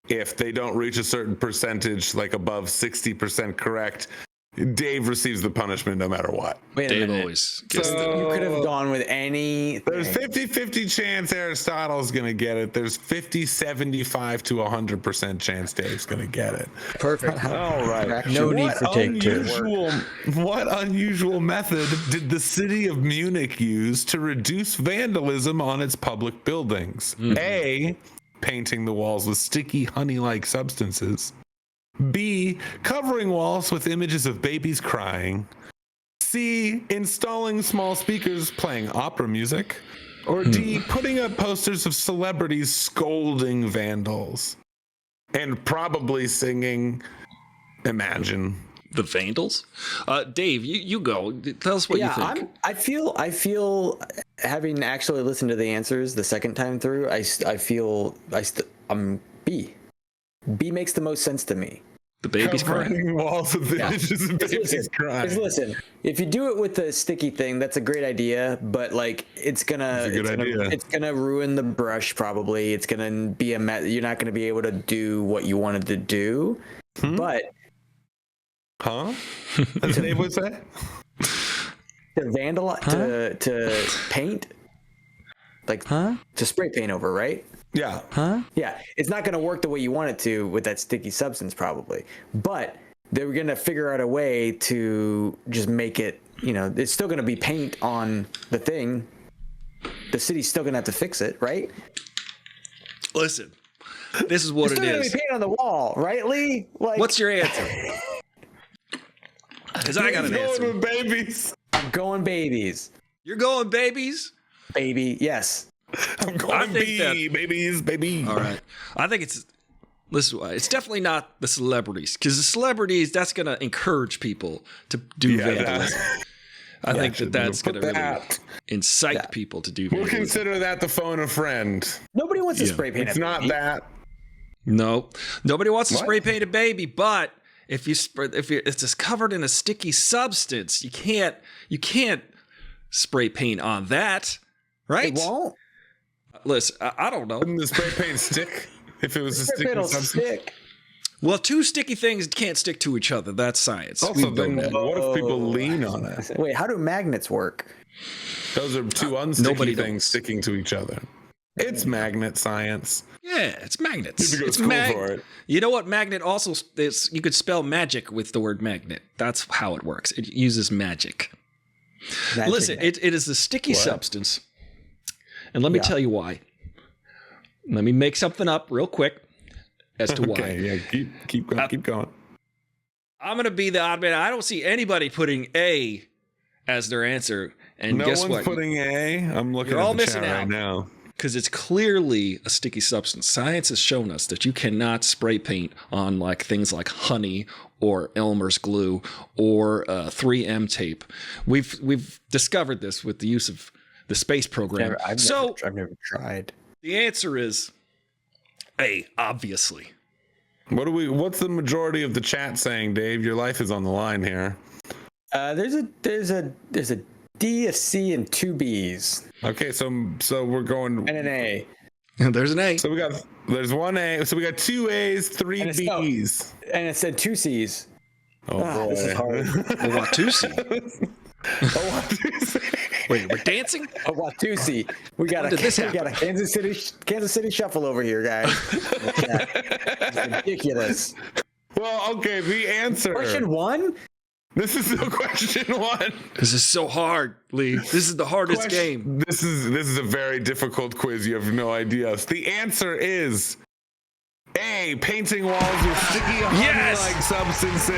S4: if they don't reach a certain percentage, like above 60% correct, Dave receives the punishment no matter what.
S5: Wait a minute. Always gets you could have gone with any.
S4: There's 50-50 chance Aristotle's going to get it. There's 75 to 100% chance Dave's going to get it.
S5: Perfect.
S4: All right.
S5: No need for take two.
S4: What unusual method did the city of Munich use to reduce vandalism on its public buildings? A, painting the walls with sticky honey-like substances. B, covering walls with images of babies crying. C, installing small speakers playing opera music. Or D, putting up posters of celebrities scolding vandals. And probably singing Imagine.
S3: The Vandals? Dave, you go. Tell us what you think.
S5: I feel having actually listened to the answers the second time through, I'm B. B makes the most sense to me.
S3: The baby's crying.
S4: Walls with images of babies crying.
S5: Listen, if you do it with the sticky thing, that's a great idea, but like it's gonna ruin the brush probably. It's gonna be you're not gonna be able to do what you wanted to do. But
S4: as Dave would say,
S5: to paint, like to spray paint over, right?
S4: Yeah.
S5: Yeah. It's not going to work the way you want it to with that sticky substance, probably. But they're going to figure out a way to just make it, it's still going to be paint on the thing. The city's still going to have to fix it, right?
S3: Listen, this is what it is.
S5: It's still going to be paint on the wall, right, Lee? Like,
S3: what's your answer? Because I got an answer.
S4: Going with babies.
S5: I'm going babies.
S3: You're going babies?
S5: Baby, yes.
S4: I'm going babies, baby.
S3: All right. I think it's definitely not the celebrities, because the celebrities, that's going to encourage people to do vandalism. I think that's going to really incite people to do vandalism.
S4: We'll consider that the phone a friend.
S5: Nobody wants to spray paint.
S4: It's not that.
S3: No, nobody wants to spray paint a baby, but if it's just covered in a sticky substance, you can't spray paint on that, right?
S5: It won't.
S3: Listen, I don't know.
S4: Wouldn't the spray paint stick if it was a sticky substance?
S5: Stick.
S3: Well, two sticky things can't stick to each other. That's science.
S4: Also, then what if people lean on it?
S5: Wait, how do magnets work?
S4: Those are two unsticky things sticking to each other. It's magnet science.
S3: Yeah, it's magnets.
S4: You have to go to school for it.
S3: You know what magnet also is? You could spell magic with the word magnet. That's how it works. It uses magic. Listen, it is a sticky substance. And let me tell you why. Let me make something up real quick as to why.
S4: Okay, yeah, keep going.
S3: I'm going to be the odd man. I don't see anybody putting A as their answer. And
S4: no
S3: guess
S4: one's
S3: what?
S4: Putting A. I'm looking
S3: You're all
S4: at the
S3: missing
S4: chat
S3: out
S4: right now.
S3: Because it's clearly a sticky substance. Science has shown us that you cannot spray paint on things like honey or Elmer's glue or 3M tape. We've discovered this with the use of the space program.
S5: I've never tried.
S3: The answer is A, obviously.
S4: What's the majority of the chat saying, Dave? Your life is on the line here.
S5: There's a D, a C, and two B's.
S4: Okay, so we're going
S5: and an A.
S3: There's an A.
S4: So there's one A. So we got two A's, three B's,
S5: and it said two C's.
S4: Oh boy,
S5: this is hard.
S3: Watusi. Wait, we're dancing?
S5: Watusi. We got a Kansas City shuffle over here, guys. It's ridiculous.
S4: Well, okay, the answer.
S5: Question one.
S4: This is question one.
S3: This is so hard, Lee. This is the hardest game.
S4: This is a very difficult quiz. You have no idea. The answer is A, painting walls with sticky honey-like substances.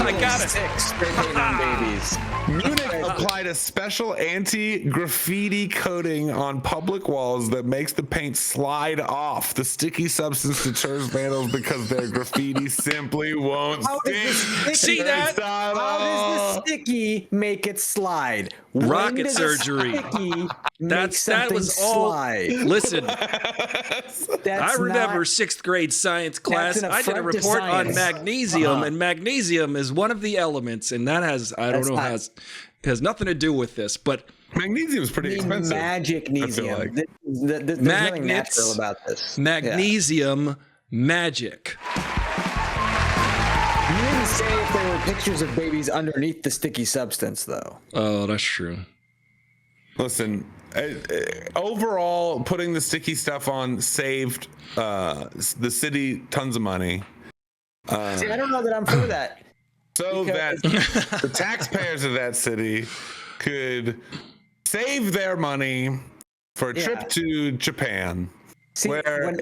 S5: I got it. Spray paint on babies.
S4: Munich applied a special anti-graffiti coating on public walls that makes the paint slide off. The sticky substance deters vandals because their graffiti simply won't stick.
S5: See that? How does the sticky make it slide?
S3: Rocket surgery. That was all.
S5: Slide?
S3: Listen, I remember sixth grade science class. I did a report on magnesium, and magnesium is one of the elements, and that has has nothing to do with this, but
S4: magnesium is pretty expensive.
S5: Magnesium. There's nothing natural about this.
S3: Magnesium magic.
S5: You didn't say if there were pictures of babies underneath the sticky substance, though.
S3: Oh, that's true.
S4: Listen, overall, putting the sticky stuff on saved the city tons of money.
S5: See, I don't know that I'm for that.
S4: So that the taxpayers of that city could save their money for a trip to Japan.
S5: See,
S4: Are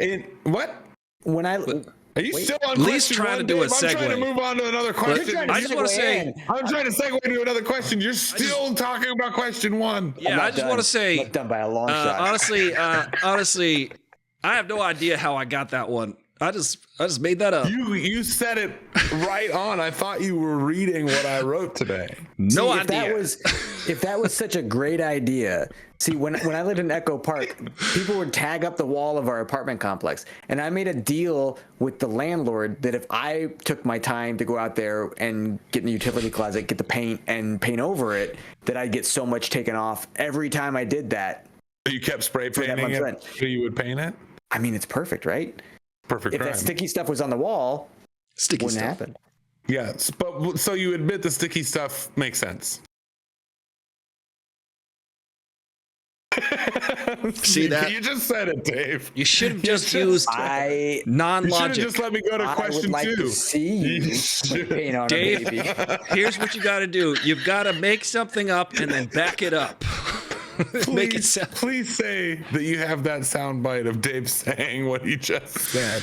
S4: you still on
S3: Lee's
S4: question
S3: trying
S4: one,
S3: to do a
S4: Dave? I'm trying to
S3: segue.
S4: move on to another question.
S3: I just want to say,
S4: I'm trying to segue to another question. You're still talking about question one.
S3: Yeah, I just want to say,
S5: not done by a long shot.
S3: honestly, I have no idea how I got that one. I just made that up.
S4: You said it right on. I thought you were reading what I wrote today.
S3: No
S5: See,
S3: idea.
S5: If that was such a great idea. See, when I lived in Echo Park, people would tag up the wall of our apartment complex, and I made a deal with the landlord that if I took my time to go out there and get in the utility closet, get the paint and paint over it, that I'd get so much taken off every time I did that.
S4: You kept spray painting it so you would paint it?
S5: I mean, it's perfect, right?
S4: Perfect
S5: If
S4: crime.
S5: that sticky stuff was on the wall,
S3: sticky
S5: wouldn't
S3: stuff
S5: happen.
S4: Yes, but so you admit the sticky stuff makes sense.
S3: See that?
S4: You just said it, Dave.
S3: You should have just used non-logic.
S4: You should have just let me go to
S5: I
S4: question
S5: would like
S4: two.
S5: to see you paint on
S3: Dave,
S5: a baby.
S3: here's what you got to do. You've got to make something up and then back it up. Make it sound.
S4: Please say that you have that sound bite of Dave saying what he just said.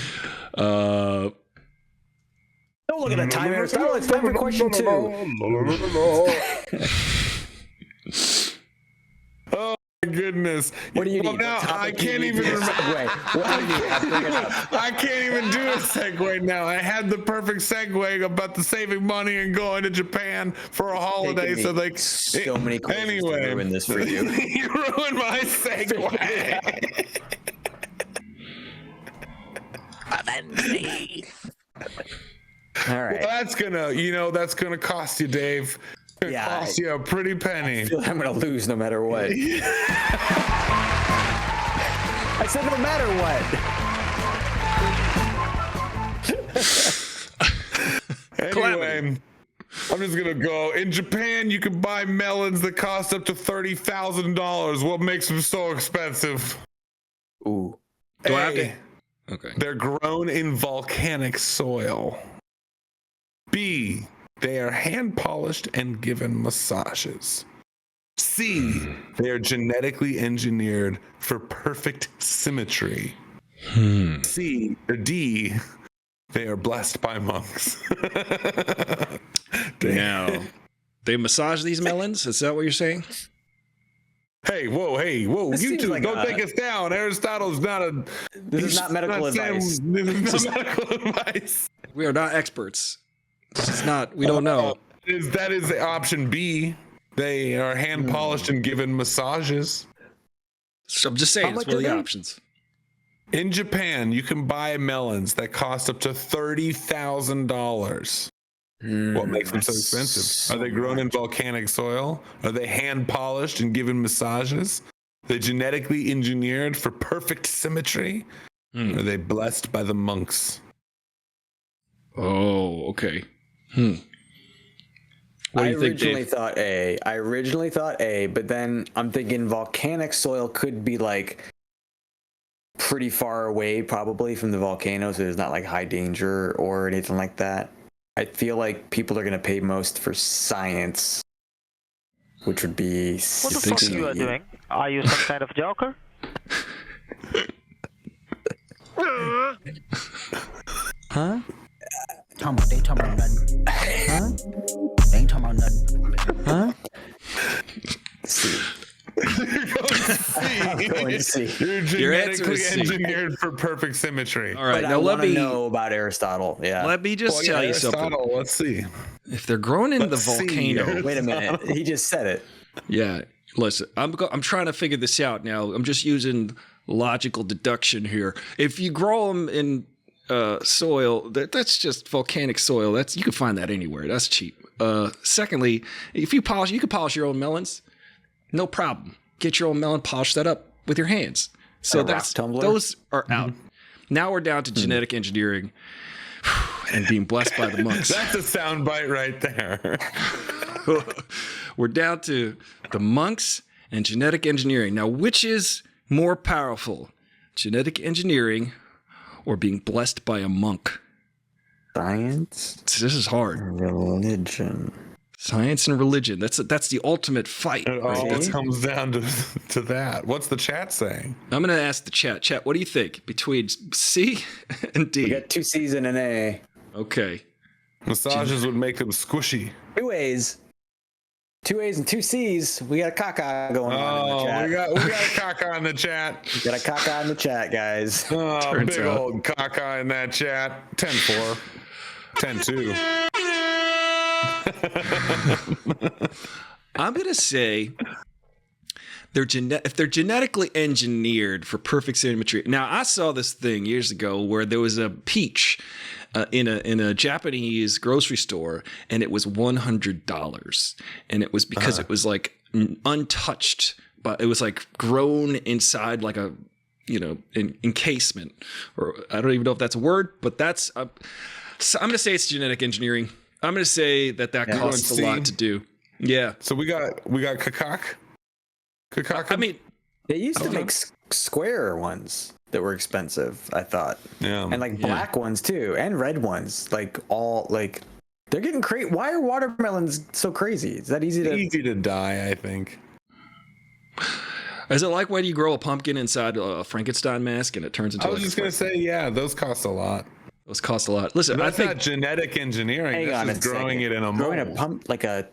S5: Don't look at the time, Aristotle. It's time for question two.
S4: Oh my goodness!
S5: What do you
S4: well,
S5: need?
S4: now I can't even remember. I can't even do a segue now. I had the perfect segue about the saving money and going to Japan for a holiday. So like,
S5: so many questions to
S4: anyway,
S5: ruin this for you.
S4: You ruined my segue.
S5: All right.
S4: Well, that's gonna cost you, Dave. It cost you a pretty penny.
S5: I feel like I'm gonna lose no matter what. I said no matter what.
S4: Anyway, I'm just gonna go. In Japan, you can buy melons that cost up to $30,000. What makes them so expensive?
S5: Ooh.
S3: Do I have to? Okay.
S4: They're grown in volcanic soil. B, they are hand polished and given massages. C, they are genetically engineered for perfect symmetry. C or D, they are blessed by monks.
S3: Now, they massage these melons? Is that what you're saying?
S4: Hey, whoa,
S5: This
S4: you two,
S5: seems like
S4: don't take us down. Aristotle's not a...
S5: This is not medical advice.
S4: This is not medical advice.
S3: We are not experts. This is not, we don't know.
S4: That is option B. They are hand polished and given massages.
S3: So I'm just saying, it's one of the options.
S4: In Japan, you can buy melons that cost up to $30,000. What makes them so expensive? Are they grown in volcanic soil? Are they hand polished and given massages? Are they genetically engineered for perfect symmetry? Are they blessed by the monks?
S3: Oh, okay. What do you think, Dave?
S5: I originally thought A, but then I'm thinking volcanic soil could be like pretty far away, probably from the volcano, so there's not like high danger or anything like that. I feel like people are going to pay most for science, which would be...
S16: What the fuck you are doing? Are you some kind of joker?
S5: Huh?
S7: They talking about nothing. Huh? They ain't talking about nothing.
S5: Huh?
S4: I'm going to see. You're genetically engineered for perfect symmetry.
S3: All right,
S5: But
S3: now
S5: I
S3: let me
S5: know about Aristotle. Yeah.
S3: Let me just tell you something.
S4: Let's see.
S3: If they're growing in the volcano,
S5: Wait a minute. He just said it.
S3: Yeah, listen, I'm trying to figure this out now. I'm just using logical deduction here. If you grow them in soil, that's just volcanic soil. You can find that anywhere. That's cheap. Secondly, if you can polish your own melons. No problem. Get your own melon, polish that up with your hands. So those are out. Now we're down to genetic engineering and being blessed by the monks.
S4: That's a soundbite right there.
S3: We're down to the monks and genetic engineering. Now, which is more powerful, genetic engineering or being blessed by a monk?
S5: Science.
S3: This is hard.
S5: Religion.
S3: Science and religion. That's the ultimate fight.
S4: It always comes down to that. What's the chat saying?
S3: I'm going to ask the chat. Chat, what do you think between C and D?
S5: We got 2 C's and an A.
S3: Okay.
S4: Massages would make them squishy.
S5: 2 A's. 2 A's and 2 C's. We got a caca going on in the chat.
S4: We got a caca in the chat.
S5: We got a caca in the chat, guys.
S4: Big old caca in that chat. 10-4. 10-2.
S3: I'm going to say if they're genetically engineered for perfect symmetry. Now, I saw this thing years ago where there was a peach in a Japanese grocery store, and it was $100, and it was because it was like untouched, but it was like grown inside like a encasement, or I don't even know if that's a word, but that's. So I'm going to say it's genetic engineering. I'm going to say that costs a lot to do. Yeah.
S4: So we got kakak.
S3: I mean,
S5: they used to make square ones that were expensive, I thought.
S4: Yeah.
S5: And like black ones too, and red ones. Like they're getting crazy. Why are watermelons so crazy? Is that easy
S4: to die, I think.
S3: Is it like when you grow a pumpkin inside a Frankenstein mask and it turns into?
S4: I was just going to say, yeah, those cost a lot.
S3: Those cost a lot. Listen,
S4: that's
S3: I think
S4: not genetic engineering. That's just growing it in a mold.
S5: Growing a pump like a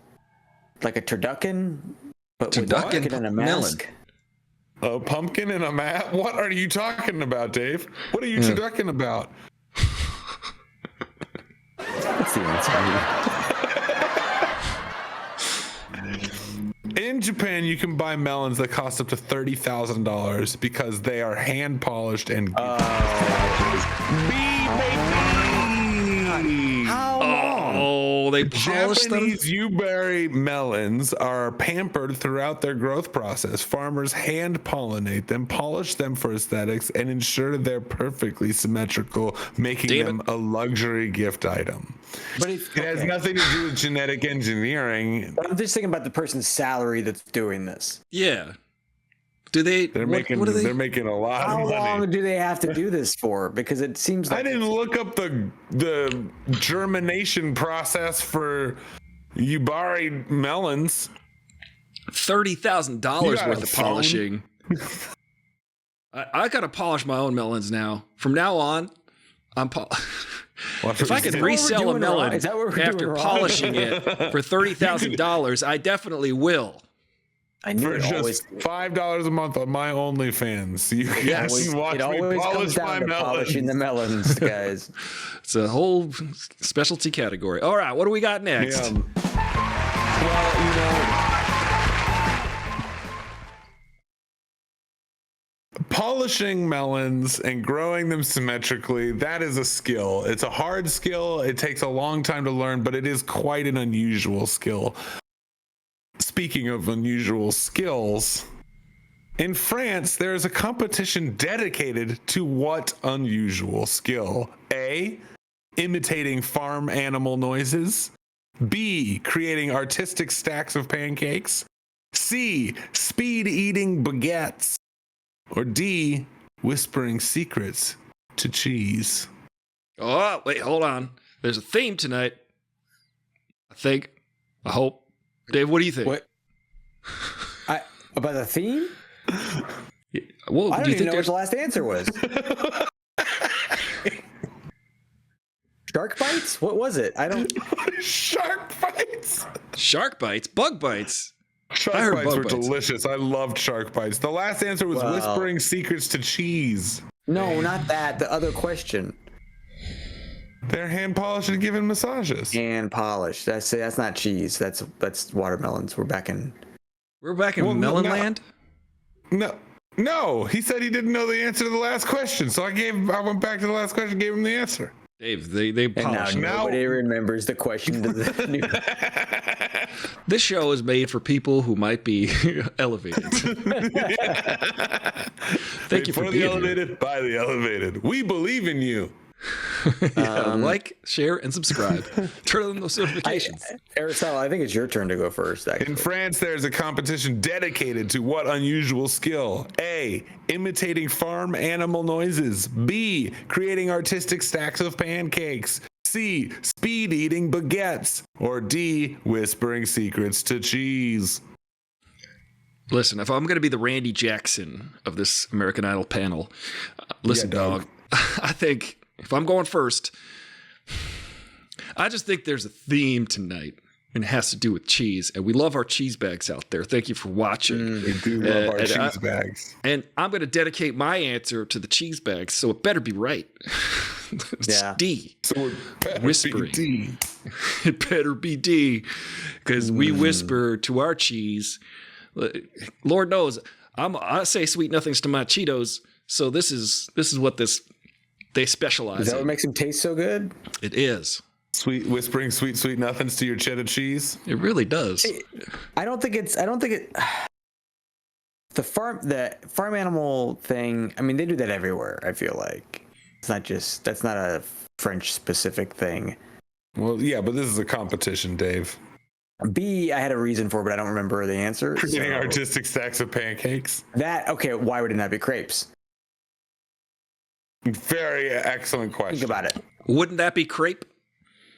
S5: turducken, but with pumpkin in a mask.
S4: A pumpkin in a mask? What are you talking about, Dave? What are you turducken about?
S5: That's the answer.
S4: In Japan, you can buy melons that cost up to $30,000 because they are hand polished and.
S3: They polish
S4: Japanese
S3: them?
S4: Uberry melons are pampered throughout their growth process. Farmers hand pollinate them, polish them for aesthetics, and ensure they're perfectly symmetrical, making them a luxury gift item.
S5: But
S4: it has nothing to do with genetic engineering.
S5: But I'm just thinking about the person's salary that's doing this.
S3: Yeah. They're making a
S4: lot of money.
S5: How long do they have to do this for? Because it seems like
S4: I didn't look up the germination process for Ubari melons.
S3: $30,000 worth of polishing. I gotta polish my own melons now. From now on, if I can resell a melon after polishing it for $30,000, I definitely will.
S5: I knew
S4: for just $5 a month on my OnlyFans. You can watch me polish my melons.
S5: Polishing the melons, guys.
S3: It's a whole specialty category. All right, what do we got next?
S4: Polishing melons and growing them symmetrically, that is a skill. It's a hard skill. It takes a long time to learn, but it is quite an unusual skill. Speaking of unusual skills, in France, there is a competition dedicated to what unusual skill? A, imitating farm animal noises. B, creating artistic stacks of pancakes. C, speed eating baguettes. Or D, whispering secrets to cheese.
S3: Oh, wait, hold on. There's a theme tonight. I hope. Dave, what do you think?
S5: What? About the theme?
S3: Yeah. Well,
S5: I don't even know what the last answer was. Shark bites? What was it? I don't.
S4: Shark bites.
S3: Shark bites? Bug bites?
S4: Shark bites were delicious. I loved shark bites. The last answer was
S5: Wow.
S4: whispering secrets to cheese.
S5: No, not that. The other question.
S4: They're hand polished and given massages.
S5: Hand polished. That's not cheese. That's watermelons. We're back in
S3: Melon Land?
S4: No. He said he didn't know the answer to the last question, so I went back to the last question, gave him the answer.
S3: Dave, they polished.
S5: And now nobody remembers the question to the new.
S3: This show is made for people who might be elevated. Thank you for
S4: the
S3: being
S4: elevated,
S3: here.
S4: by the elevated. We believe in you.
S3: Like, share, and subscribe. Turn on those notifications.
S5: Aristotle, I think it's your turn to go first. Actually.
S4: In France, there's a competition dedicated to what unusual skill? A, imitating farm animal noises. B, creating artistic stacks of pancakes. C, speed eating baguettes. Or D, whispering secrets to cheese.
S3: Listen, if I'm going to be the Randy Jackson of this American Idol panel, listen, dog, I think if I'm going first, I just think there's a theme tonight, and it has to do with cheese. And we love our cheese bags out there. Thank you for watching.
S4: We do love our cheese bags.
S3: And I'm going to dedicate my answer to the cheese bags, so it better be right. It's D.
S4: So it better
S3: whispering.
S4: be D.
S3: It better be D, because we whisper to our cheese. Lord knows, I say sweet nothings to my Cheetos. So this is what they specialize.
S5: Is that
S3: in.
S5: what makes them taste so good?
S3: It is.
S4: Whispering sweet nothings to your cheddar cheese.
S3: It really does.
S5: I don't think it. The farm animal thing. I mean, they do that everywhere. I feel like that's not a French specific thing.
S4: Well, yeah, but this is a competition, Dave.
S5: B, I had a reason for, but I don't remember the answer.
S4: Creating artistic stacks of pancakes.
S5: Okay, why would it not be crepes?
S4: Very excellent question.
S5: Think about it.
S3: Wouldn't that be crepe?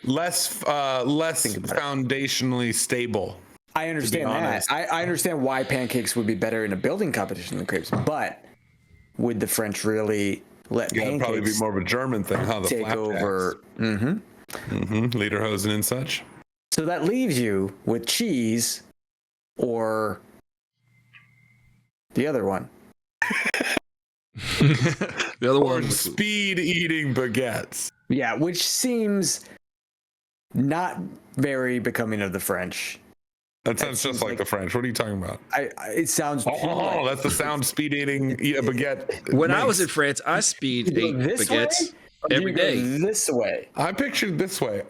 S4: Less foundationally stable.
S5: I understand that. I understand why pancakes would be better in a building competition than crepes, but would the French really let pancakes
S4: probably be more of a German thing, huh? The
S5: take over?
S4: Lederhosen and such.
S5: So that leaves you with cheese or the other one.
S3: The other one,
S4: speed eating baguettes.
S5: Yeah, which seems not very becoming of the French.
S4: That sounds just like the French. What are you talking about?
S5: It sounds.
S4: Oh, that's the sound speed eating a baguette.
S3: When I was in France, I speed ate baguettes every day.
S5: This way.
S4: I pictured this way.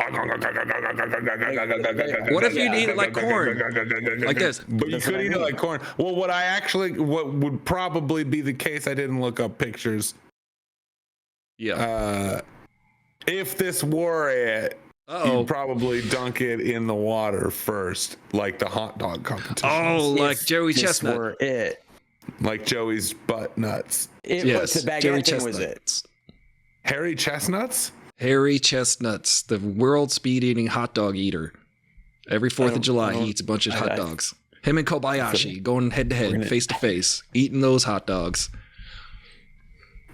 S3: What if you eat it like corn? Like this.
S4: But you could eat it like corn. Well, what would probably be the case, I didn't look up pictures.
S3: Yeah.
S4: If this were it, you'd probably dunk it in the water first, like the hot dog competition.
S3: Oh, like Joey Chestnut.
S5: Were it.
S4: Like Joey's butt nuts.
S3: Yes,
S5: the baguette
S3: Joey
S5: thing was
S3: Chestnuts.
S5: it.
S4: Harry Chestnuts?
S3: Harry Chestnuts, the world speed eating hot dog eater. Every 4th of July, he eats a bunch of hot dogs. Him and Kobayashi going head to head, face to face, eating those hot dogs.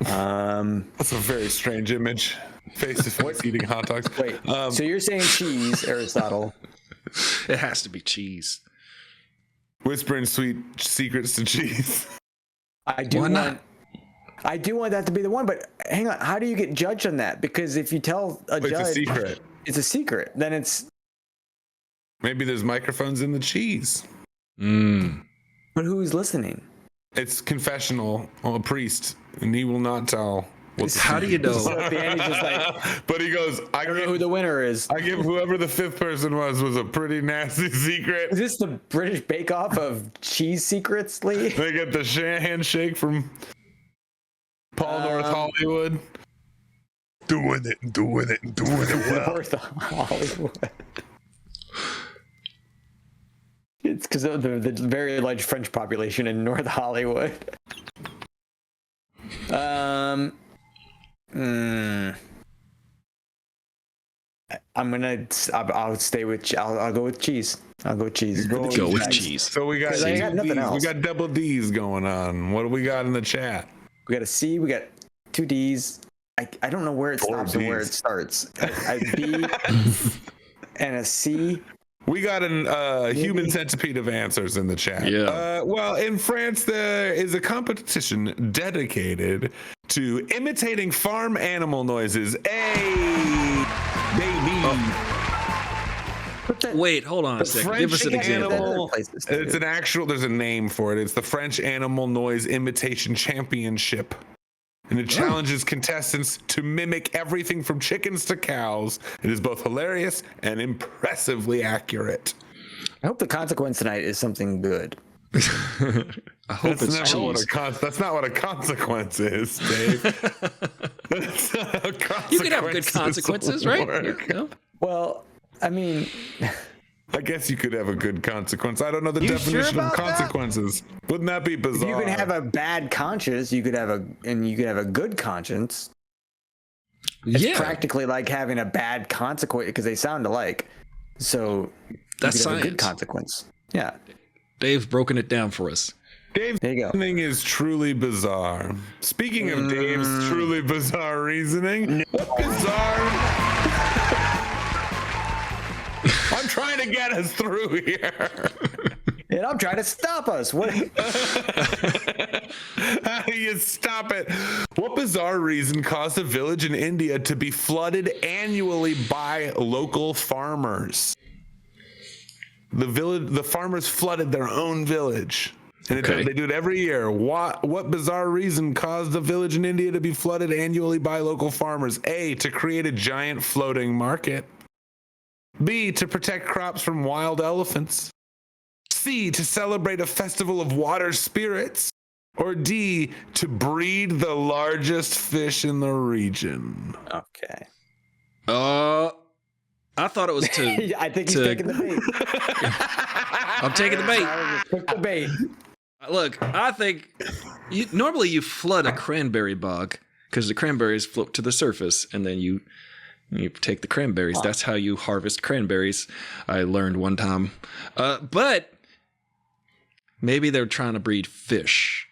S4: That's a very strange image. Face to face eating hot dogs.
S5: Wait, so you're saying cheese, Aristotle?
S3: It has to be cheese.
S4: Whispering sweet secrets to cheese.
S5: I do want that to be the one, but hang on. How do you get judged on that? Because if you tell a judge,
S4: it's a secret.
S5: It's a secret. Then it's
S4: maybe there's microphones in the cheese.
S5: But who's listening?
S4: It's confessional. A priest, and he will not tell.
S3: How do you know?
S5: So at the end, he's just like,
S4: but he goes,
S5: I don't know who the winner is.
S4: I give whoever the 5th person was a pretty nasty secret.
S5: Is this the British Bake Off of cheese secrets, Lee?
S4: They get the handshake from Paul North Hollywood. Doing it well.
S5: North Hollywood. It's because of the very large French population in North Hollywood. I'll stay with. I'll go with cheese. I'll go cheese.
S3: Go with cheese.
S4: So we got
S5: nothing else.
S4: We got double D's going on. What do we got in the chat?
S5: We got a C. We got 2 D's. I don't know where it stops and where it starts. A B and a C.
S4: We got a human centipede of answers in the chat.
S3: Yeah.
S4: Well, in France, there is a competition dedicated to imitating farm animal noises. Baby.
S3: Wait, hold on a second. Give us an example.
S4: It's an actual, there's a name for it. It's the French Animal Noise Imitation Championship. And it challenges contestants to mimic everything from chickens to cows. It is both hilarious and impressively accurate.
S5: I hope the consequence tonight is something good.
S3: I hope
S4: that's
S3: it's cheese.
S4: That's not what a consequence is, Dave. That's not how
S3: you can have good consequences, right? Yeah.
S5: Well, I mean,
S4: I guess you could have a good consequence. I don't know the definition of consequences. That? Wouldn't that be bizarre?
S5: If you can have a bad conscience, you could have a good conscience. It's practically like having a bad consequence because they sound alike. So
S3: that's
S5: science.
S3: A
S5: good consequence. Yeah.
S3: Dave's broken it down for us.
S4: Dave's reasoning is truly bizarre. Speaking of Dave's truly bizarre reasoning, what bizarre? I'm trying to get us through here.
S5: And I'm trying to stop us. What?
S4: How do you stop it? What bizarre reason caused a village in India to be flooded annually by local farmers? The farmers flooded their own village. And they do it every year. What bizarre reason caused the village in India to be flooded annually by local farmers? A, to create a giant floating market. B, to protect crops from wild elephants. C, to celebrate a festival of water spirits. Or D, to breed the largest fish in the region.
S5: Okay.
S3: I thought it was to.
S5: I think he's taking the bait.
S3: I'm taking the bait.
S5: Take the bait.
S3: Look, I think normally you flood a cranberry bog because the cranberries float to the surface, and then you take the cranberries. Huh. That's how you harvest cranberries. I learned one time. But maybe they're trying to breed fish.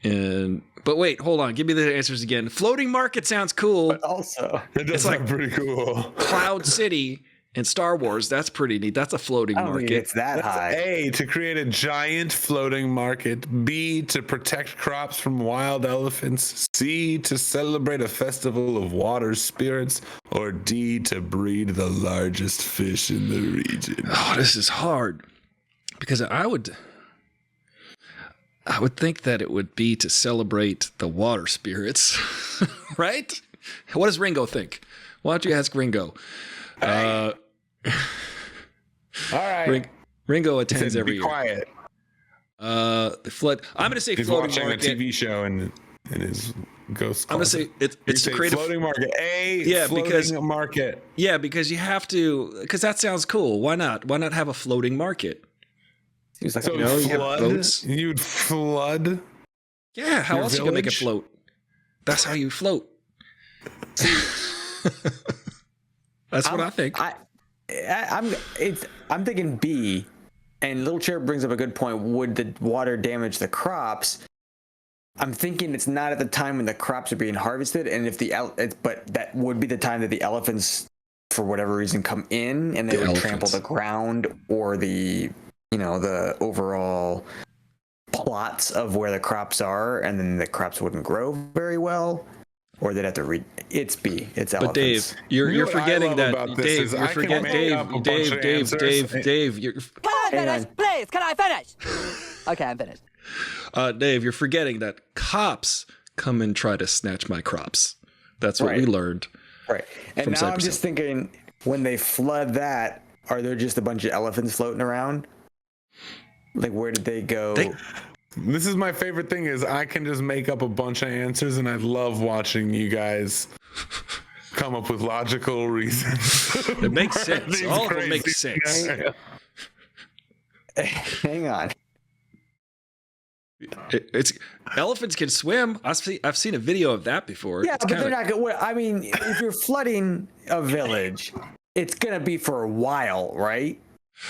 S3: But wait, hold on. Give me the answers again. Floating market sounds cool.
S5: But also,
S4: it does sound pretty cool.
S3: Cloud City in Star Wars. That's pretty neat. That's a floating market.
S5: It's that's high.
S4: A, to create a giant floating market. B, to protect crops from wild elephants. C, to celebrate a festival of water spirits. Or D, to breed the largest fish in the region.
S3: Oh, this is hard. Because I would think that it would be to celebrate the water spirits, right? What does Ringo think? Why don't you ask Ringo?
S4: All right.
S3: Ringo attends every year.
S4: Be quiet.
S3: The flood. I'm going to say
S4: he's
S3: floating
S4: watching
S3: market.
S4: a TV show and his ghost.
S3: I'm going to say it's a creative
S4: floating market. Floating market.
S3: Yeah, because you have to. Because that sounds cool. Why not? Why not have a floating market?
S5: Seems like
S4: so
S3: you have boats.
S4: You'd flood.
S3: Yeah. How else
S4: village?
S3: you gonna make it float? That's how you float. That's what I think.
S5: I'm thinking B, and Little Chair brings up a good point. Would the water damage the crops? I'm thinking it's not at the time when the crops are being harvested, and but that would be the time that the elephants, for whatever reason, come in and they would trample the ground or the overall plots of where the crops are, and then the crops wouldn't grow very well. Or they'd have to read. It's B. It's elephants.
S3: But Dave, you're forgetting that. Dave, you're forgetting. Dave. You're.
S16: Can I finish, please? Can I finish? Okay, I'm finished.
S3: Dave, you're forgetting that cops come and try to snatch my crops. That's what we learned.
S5: Right. And now I'm just thinking, when they flood that, are there just a bunch of elephants floating around? Like, where did they go?
S4: This is my favorite thing is I can just make up a bunch of answers, and I love watching you guys come up with logical reasons.
S3: It makes sense. All of them make sense.
S5: Hang on.
S3: It's elephants can swim. I've seen a video of that before.
S5: Yeah, but they're not good. I mean, if you're flooding a village, it's gonna be for a while, right?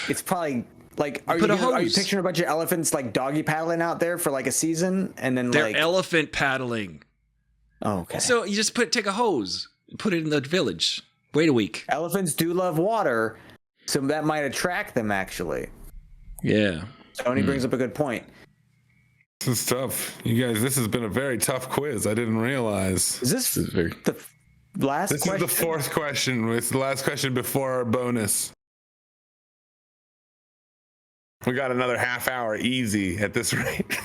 S5: It's probably like, are you picturing a bunch of elephants like doggy paddling out there for like a season, and then
S3: they're elephant paddling.
S5: Oh, okay.
S3: So you just take a hose, put it in the village. Wait a week.
S5: Elephants do love water, so that might attract them, actually.
S3: Yeah.
S5: Tony brings up a good point.
S4: This is tough. You guys, this has been a very tough quiz. I didn't realize.
S5: Is this the last
S4: This
S5: question?
S4: is the fourth question. It's the last question before our bonus. We got another half hour easy at this rate.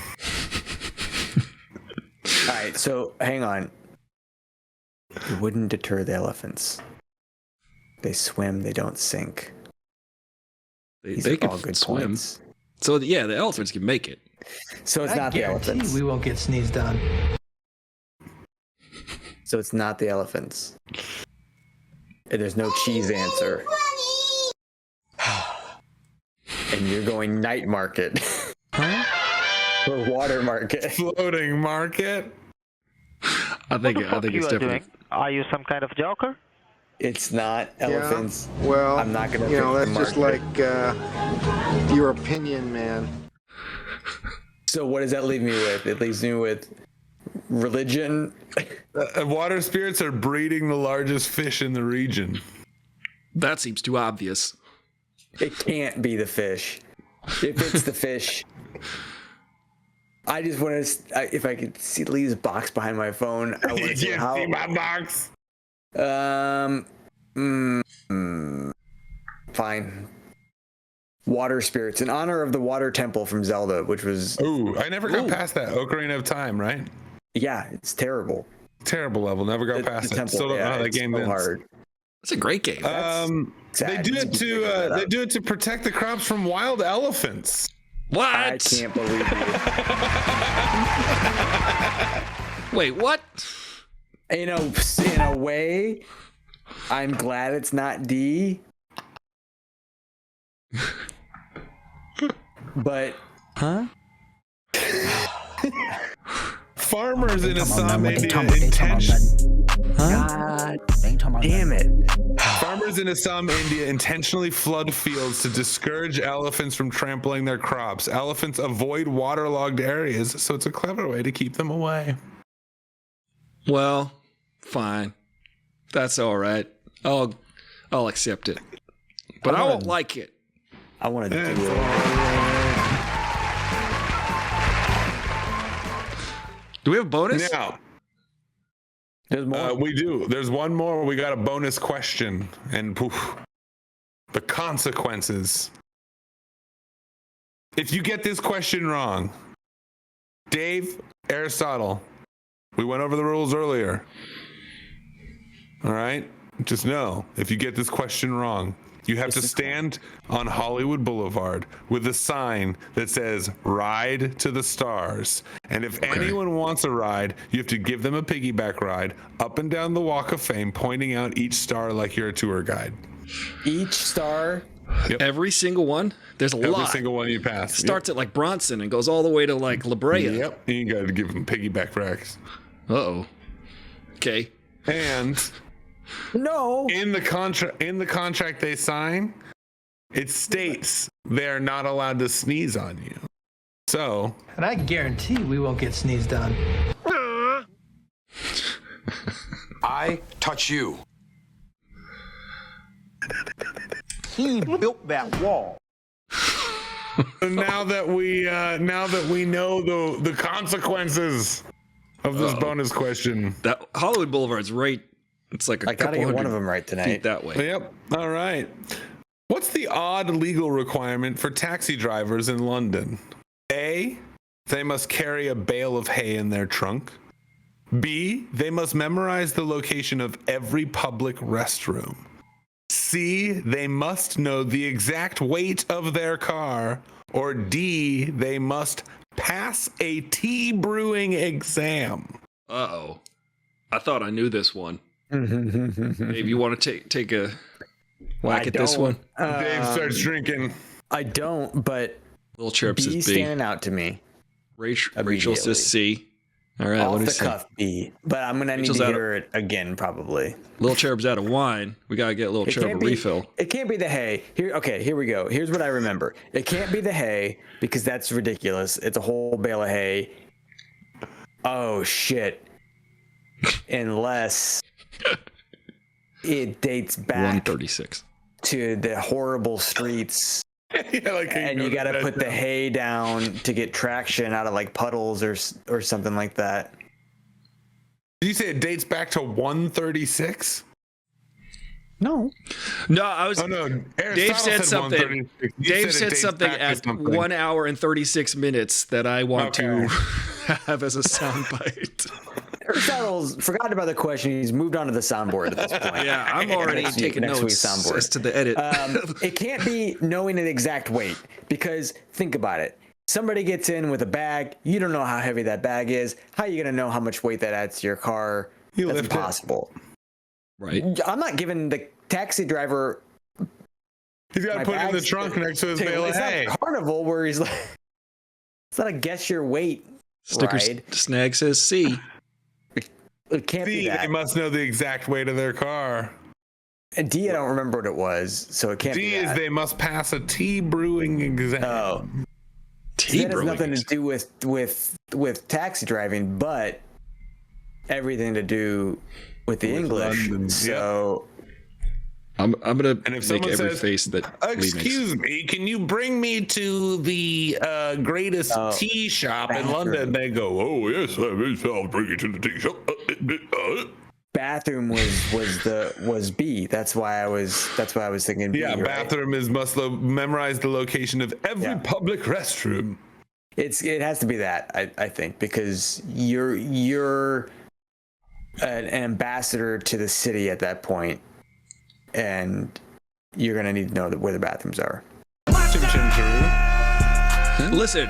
S5: All right, so hang on. It wouldn't deter the elephants. They swim, they don't sink.
S3: They can
S5: all good
S3: swim.
S5: points.
S3: So yeah, the elephants can make it.
S5: So it's
S7: I
S5: not the
S7: guarantee
S5: elephants.
S7: we won't get sneezed on.
S5: So it's not the elephants. And there's no cheese answer. And you're going night market. Or water market.
S4: Floating market.
S3: I think it's definitely.
S17: Are you some kind of joker?
S5: It's not elephants.
S18: Well,
S5: I'm not gonna.
S18: that's just like your opinion, man.
S5: So what does that leave me with? It leaves me with religion.
S4: Water spirits are breeding the largest fish in the region.
S3: That seems too obvious.
S5: It can't be the fish. If it's the fish, I just want to. If I could see Lee's box behind my phone, I want to see how.
S4: See my box.
S5: Fine. Water spirits in honor of the water temple from Zelda, which was.
S4: Ooh, I never got past that. Ocarina of Time, right?
S5: Yeah, it's terrible.
S4: Terrible level. Never got past it.
S5: Temple,
S4: Still don't know how that game ends.
S5: Hard.
S3: It's a great game.
S4: They do it to they do it to protect the crops from wild elephants.
S3: What?
S5: I can't believe it.
S3: Wait, what?
S5: In a way, I'm glad it's not D. But
S4: farmers in Assam, India,
S5: God damn it.
S4: Farmers in Assam, India intentionally flood fields to discourage elephants from trampling their crops. Elephants avoid waterlogged areas, so it's a clever way to keep them away.
S3: Well, fine. That's all right. I'll accept it. But I won't like it.
S5: I want to do it.
S3: Do we have a bonus?
S4: Now,
S5: there's more.
S4: We do. There's one more. We got a bonus question, and poof, the consequences. If you get this question wrong, Dave, Aristotle, we went over the rules earlier. All right? Just know, if you get this question wrong, you have to stand on Hollywood Boulevard with a sign that says "Ride to the Stars." And if anyone wants a ride, you have to give them a piggyback ride up and down the Walk of Fame, pointing out each star like you're a tour guide.
S5: Each star?
S4: Yep.
S3: Every single one? There's a lot.
S4: Every single one you pass.
S3: Starts at like Bronson and goes all the way to like La Brea.
S4: Yep. You got to give them piggyback racks.
S3: Uh-oh. Okay.
S4: And
S5: no,
S4: in the contract they sign, it states they're not allowed to sneeze on you. So,
S7: And I guarantee we won't get sneezed on.
S19: I touch you.
S8: He built that wall.
S4: now that we know the consequences of this bonus question,
S3: that Hollywood Boulevard's right. It's like a
S5: I gotta get one of them right tonight.
S3: that way.
S4: Yep. All right. What's the odd legal requirement for taxi drivers in London? A, they must carry a bale of hay in their trunk. B, they must memorize the location of every public restroom. C, they must know the exact weight of their car. Or D, they must pass a tea brewing exam.
S3: Uh-oh. I thought I knew this one. Dave, you want to take a whack at this one?
S4: Dave starts drinking.
S5: I don't, but
S3: Little Chirp
S5: B
S3: says B.
S5: standing out to me.
S3: Rachel says C. All right,
S5: Off
S3: what do
S5: the
S3: you say?
S5: cuff B, but I'm gonna
S3: Rachel's
S5: need to
S3: out of-
S5: hear it again probably.
S3: Little Cherub's out of wine. We gotta get Little Cherub a refill.
S5: It can't be the hay. Here we go. Here's what I remember. It can't be the hay because that's ridiculous. It's a whole bale of hay. Oh shit. unless it dates back
S3: 136
S5: to the horrible streets. And you got to put the hay down to get traction out of like puddles or something like that.
S4: Did you say it dates back to 136?
S5: No,
S3: I was.
S4: Oh no,
S3: Dave said something. Dave said something at 1 hour and 36 minutes that I want to have as a soundbite.
S5: Aristotle's forgotten about the question. He's moved on to the soundboard at this point.
S3: Yeah, I'm already taking notes as to the edit.
S5: It can't be knowing an exact weight, because think about it. Somebody gets in with a bag. You don't know how heavy that bag is. How are you going to know how much weight that adds to your car? That's impossible.
S3: Right.
S5: I'm not giving the taxi driver.
S4: He's got to put it in the trunk next to his bale of hay.
S5: It's not Carnival where he's like, it's not a guess your weight ride.
S3: Snag says C.
S5: It can't be that.
S4: They must know the exact weight of their car.
S5: And D, I don't remember what it was, so it can't be that.
S4: D is they must pass a tea brewing exam.
S5: Oh.
S3: Tea
S5: that has nothing to do with taxi driving, but everything to do with the English.
S4: London,
S5: so
S3: I'm gonna
S4: and if
S3: make every
S4: says,
S3: face that.
S4: Excuse me, can you bring me to the greatest tea shop in London? They go, oh yes, I'll bring you to the tea shop.
S5: Bathroom was B. That's why I was thinking B.
S4: Yeah, bathroom is must memorize the location of every public restroom.
S5: It has to be that, I think, because you're an ambassador to the city at that point, and you're gonna need to know where the bathrooms are.
S3: Listen,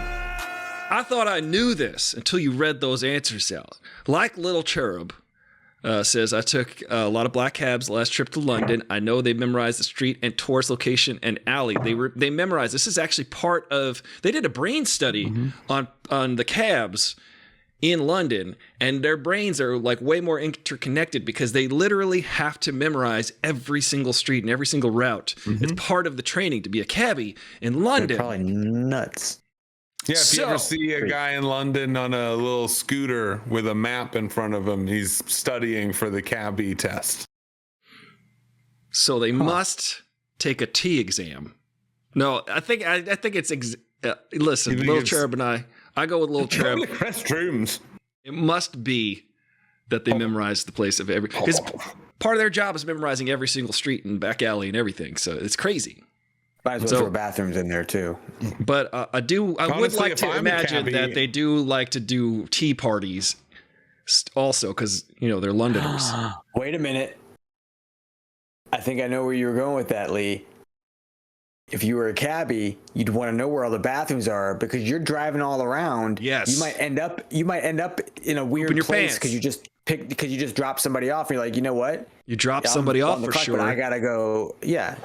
S3: I thought I knew this until you read those answers out. Like Little Cherub says, I took a lot of black cabs last trip to London. I know they memorized the street and tourist location and alley. They memorized. This is actually part of. They did a brain study on the cabs in London, and their brains are like way more interconnected because they literally have to memorize every single street and every single route. It's part of the training to be a cabbie in London.
S5: They're probably nuts.
S4: Yeah, if you ever see a guy in London on a little scooter with a map in front of him, he's studying for the cabbie test.
S3: So they must take a T exam. No, I think it's listen, Little Cherub and I go with Little Cherub.
S4: Restrooms.
S3: It must be that they memorize the place of every. Because part of their job is memorizing every single street and back alley and everything. So it's crazy.
S5: Might as well throw bathrooms in there too.
S3: But I would like to imagine that they do like to do tea parties also, because they're Londoners.
S5: Wait a minute. I think I know where you were going with that, Lee. If you were a cabbie, you'd want to know where all the bathrooms are because you're driving all around.
S3: Yes.
S5: You might end up in a weird place because you just drop somebody off. And you're like, you know what?
S3: You drop somebody off for sure.
S5: But I gotta go. Yeah.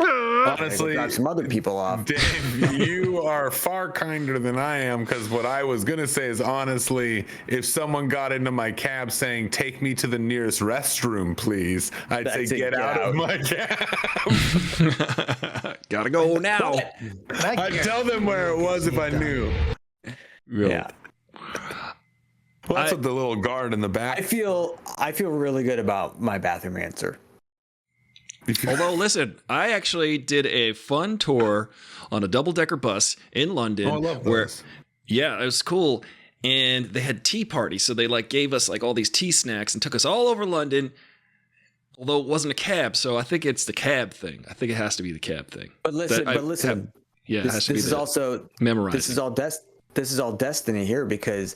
S4: Honestly,
S5: drop some other people off.
S4: Dave, you are far kinder than I am, because what I was gonna say is, honestly, if someone got into my cab saying, "Take me to the nearest restroom, please," I'd say, "Get out of my cab."
S3: Gotta go now.
S4: I'd tell them where it was if I knew.
S5: Yeah.
S4: Well, that's what the little guard in the back.
S5: I feel really good about my bathroom answer.
S3: Although, listen, I actually did a fun tour on a double-decker bus in London.
S4: Oh, I love those.
S3: Yeah, it was cool. And they had tea parties, so they gave us all these tea snacks and took us all over London. Although it wasn't a cab, so I think it's the cab thing. I think it has to be the cab thing.
S5: But listen,
S3: it has to be.
S5: This is also
S3: memorizing.
S5: This is all destiny here, because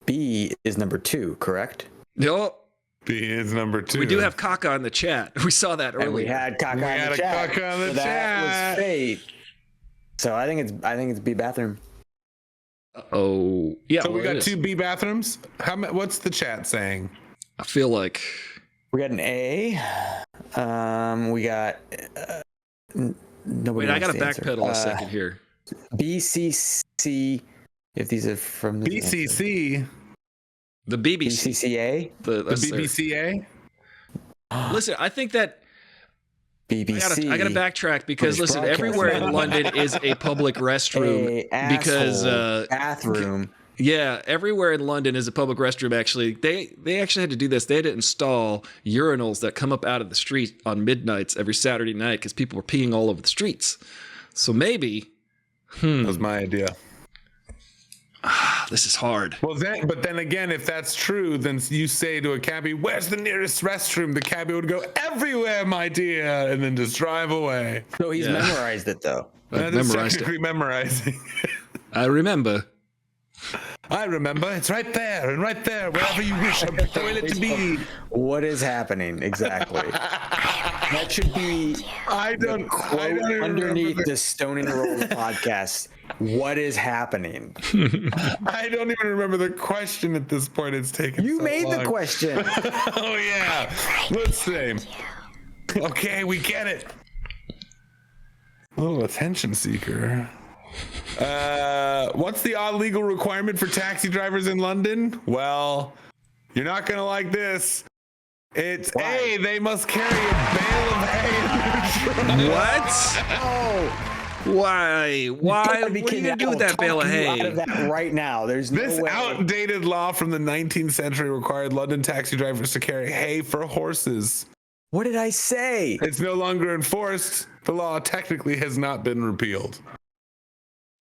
S5: B is number 2, correct?
S3: No.
S4: B is number 2.
S3: We do have Kaka in the chat. We saw that earlier.
S5: And we had Kaka in the chat. That was fate. So I think it's B bathroom.
S3: Oh, yeah.
S4: So we got 2 B bathrooms. What's the chat saying?
S3: I feel like
S5: we got an A. We got nobody.
S3: Wait, I got to backpedal a second here.
S5: BCC. If these are from the
S4: BCC.
S3: The BBC.
S5: BCCA?
S4: The BBCA?
S3: Listen, I think that
S5: BBC.
S3: I gotta backtrack because listen, everywhere in London is a public restroom because
S5: bathroom.
S3: Yeah, everywhere in London is a public restroom. Actually, they actually had to do this. They had to install urinals that come up out of the street on midnights every Saturday night because people were peeing all over the streets. So maybe,
S4: that was my idea.
S3: This is hard.
S4: Well, but then again, if that's true, then you say to a cabbie, "Where's the nearest restroom?" The cabbie would go, "Everywhere, my dear," and then just drive away.
S5: So he's memorized it, though.
S4: That is technically memorizing.
S3: I remember.
S4: It's right there and right there, wherever you wish a toilet to be.
S5: What is happening exactly? That should be
S4: I don't
S5: underneath the Stoning Rolls podcast. What is happening?
S4: I don't even remember the question at this point. It's taken
S5: You
S4: so
S5: made
S4: long.
S5: the question.
S4: Oh, yeah. Let's see. Okay, we get it. Oh, attention seeker. What's the odd legal requirement for taxi drivers in London? Well, you're not going to like this. It's A, they must carry a bale of hay.
S3: What?
S5: Oh.
S3: Why? What are you going to do with that bale of hay?
S5: Out of that right now. There's no
S4: This
S5: way.
S4: outdated law from the 19th century required London taxi drivers to carry hay for horses.
S5: What did I say?
S4: It's no longer enforced. The law technically has not been repealed.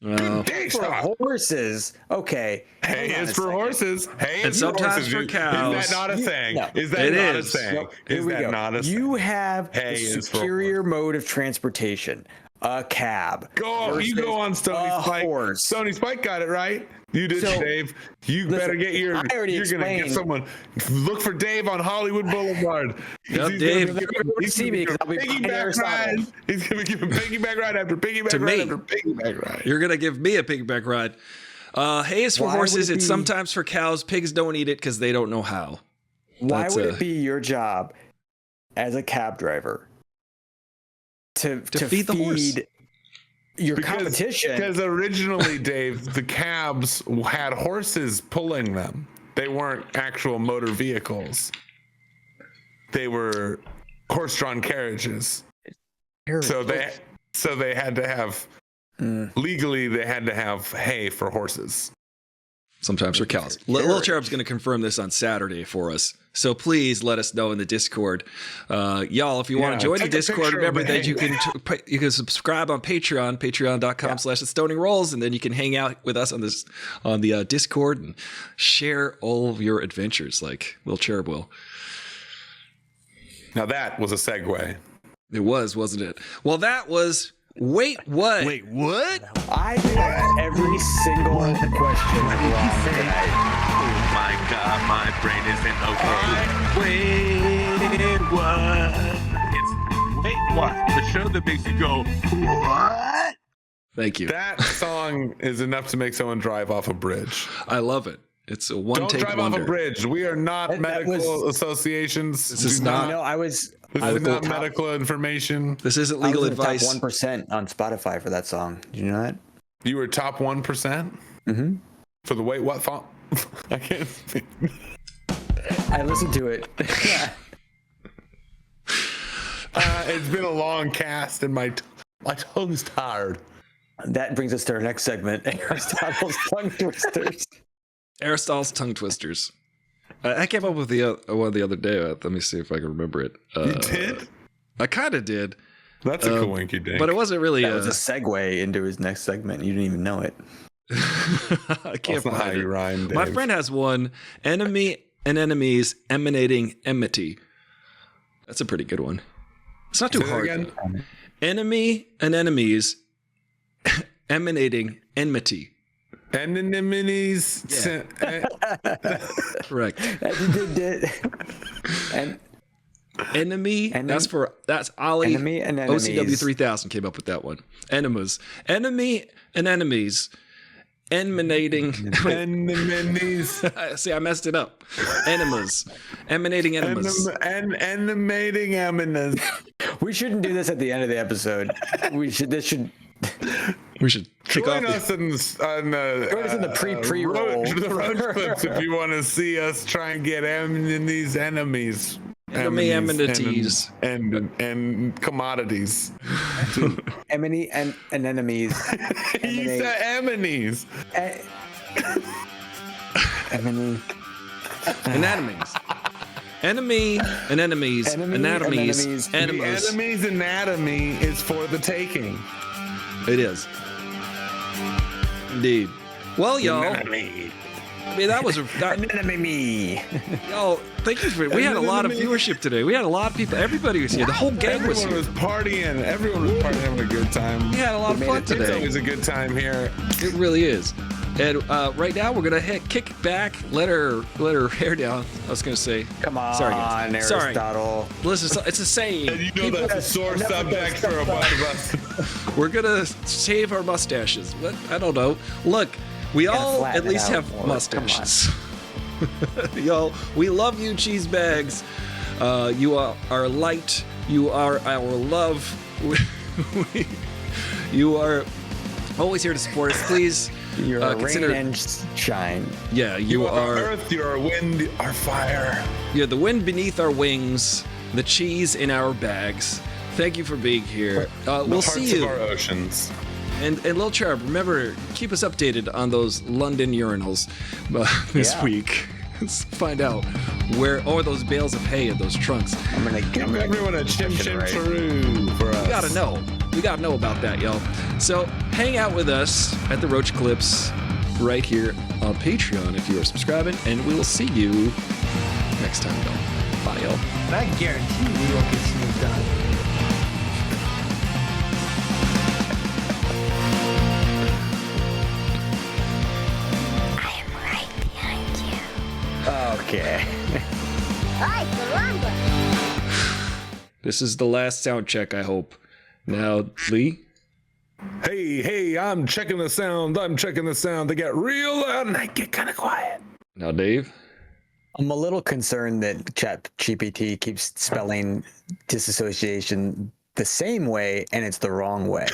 S5: For horses. Okay.
S4: Hay is for horses. Hay
S3: And
S4: is
S3: sometimes
S4: for horses.
S3: for cows.
S4: Is that not a thing?
S5: No.
S4: Is that
S3: It
S4: not
S3: is.
S4: a thing?
S5: Nope.
S4: Is
S5: Here we
S4: that
S5: go.
S4: not a thing?
S5: You have
S4: Hay
S5: a
S4: is for
S5: superior mode of transportation. A cab.
S4: You go on Stony Spike.
S5: Horse.
S4: Stony Spike got it right. You did,
S5: So,
S4: Dave. You
S5: listen,
S4: better get
S5: I already
S4: You're gonna get
S5: explained.
S4: someone. Look for Dave on Hollywood Boulevard.
S3: Yep,
S4: He's
S3: Dave.
S4: gonna
S5: You're see me 'cause I'll be behind
S4: piggyback
S5: Aristotle.
S4: ride. He's gonna give him piggyback ride after piggyback
S3: To
S4: ride
S3: me.
S4: after piggyback ride.
S3: You're going to give me a piggyback ride. Hay is for
S5: Why would
S3: horses.
S5: it
S3: It's
S5: be-
S3: sometimes for cows. Pigs don't eat it because they don't know how.
S5: Why
S3: That's
S5: would
S3: a-
S5: it be your job as a cab driver to
S3: feed the horse?
S5: your competition?
S4: Because originally, Dave, the cabs had horses pulling them. They weren't actual motor vehicles. They were horse-drawn carriages. So they had to have legally they had to have hay for horses.
S3: Sometimes for cows. Little Cherub's going to confirm this on Saturday for us. So please let us know in the Discord. Y'all, if you want to join the
S4: take a
S3: Discord,
S4: picture
S3: remember
S4: of
S3: that
S4: the
S3: you can subscribe on Patreon, patreon.com/thestoningrolls, and then you can hang out with us on the Discord and share all of your adventures like Little Cherub will.
S4: Now that was a segue.
S3: It was, wasn't it? Well, that was... Wait, what?
S15: Wait, what?
S5: I think I got every single question wrong tonight.
S15: Oh my god, my brain isn't okay. Wait, what? It's Wait, What? The show that makes you go, what?
S3: Thank you.
S4: That song is enough to make someone drive off a bridge.
S3: I love it. It's a
S4: Don't
S3: one-take
S4: drive
S3: wonder.
S4: off a bridge. We are not
S5: That
S4: medical associations.
S3: This is
S4: Do
S3: not-
S5: No, I was.
S4: This
S5: I
S4: is
S5: was
S4: not
S5: in the
S4: medical information.
S3: This isn't
S5: top,
S3: legal
S5: I was in the
S3: advice.
S5: top 1% on Spotify for that song. Did you know that?
S4: You were top 1%?
S5: Mm-hmm.
S4: For the wait, what font? I can't speak.
S5: I listened to it.
S4: It's been a long cast and my tongue's tired.
S5: That brings us to our next segment, Aristotle's tongue twisters.
S3: Aristotle's tongue twisters. I came up with the one the other day. Let me see if I can remember it.
S4: You did?
S3: I kind of did.
S4: That's a coinky dink.
S3: But it wasn't really.
S5: That was a segue into his next segment. You didn't even know it.
S3: I can't
S4: That's not how
S3: find
S4: you
S3: it.
S4: rhyme, Dave.
S3: My friend has one. Enemy and enemies emanating enmity. That's a pretty good one. It's not too
S4: Say that
S3: hard.
S4: again?
S3: though. Enemy and enemies emanating enmity.
S4: Enemies.
S3: Correct.
S5: And
S3: Enemy. That's Ollie.
S5: Enemy and enemies.
S3: OCW 3000 came up with that one. Enemas. Enemy and enemies. Emanating.
S4: Enemies.
S3: See, I messed it up. Enemas. Emanating enemas.
S4: Animating enemas.
S5: We shouldn't do this at the end of the episode. We should
S3: kick
S4: Join
S3: off.
S4: us in the
S5: pre-roll.
S4: The road clips if you want to see us try and get these enemies.
S3: Amenities.
S4: And commodities.
S5: Enemy and enemies.
S4: You said enemies.
S5: Enemy.
S3: Anatomies. Enemy and enemies. Anatomies.
S4: The
S3: Enemies.
S4: enemy's anatomy is for the taking.
S3: It is. Indeed. Well, y'all.
S4: Anatomy.
S3: I mean, that was
S5: enemy.
S3: Yo, thank you for. We had a lot of viewership today. We had a lot of people. Everybody was here. The whole gang was here.
S4: Everyone was partying. Everyone was partying, having a good time.
S3: We had a lot of fun today.
S4: It's always a good time here.
S3: It really is. And right now we're gonna kick back, let her hair down. I was gonna say.
S5: Come on,
S3: sorry, guys.
S5: Aristotle.
S3: Sorry. Listen, it's a saying.
S4: And you know that's a sore subject for a bunch of us.
S3: We're gonna shave our mustaches. What? I don't know. Look, we all at least have mustaches. Yo, we love you, cheese bags. You are light. You are our love. You are always here to support us. Please.
S5: You're rain and shine.
S3: Yeah,
S4: you are earth. You are wind. Our fire.
S3: You're the wind beneath our wings. The cheese in our bags. Thank you for being here. We'll see you.
S4: Of our oceans.
S3: And Lil Charb, remember, keep us updated on those London urinals this week. Let's find out where, or those bales of hay in those trunks.
S4: I'm gonna give everyone a chim chiroo for us.
S3: We gotta know. We gotta know about that, y'all. So hang out with us at the Roach Clips right here on Patreon if you are subscribing, and we will see you next time, y'all. Bye, y'all.
S7: And I guarantee we will get some done.
S5: Okay.
S3: This is the last sound check, I hope. Now, Lee?
S4: Hey, I'm checking the sound. They get real loud and I get kind of quiet.
S3: Now, Dave?
S5: I'm a little concerned that ChatGPT keeps spelling dissociation the same way and it's the wrong way.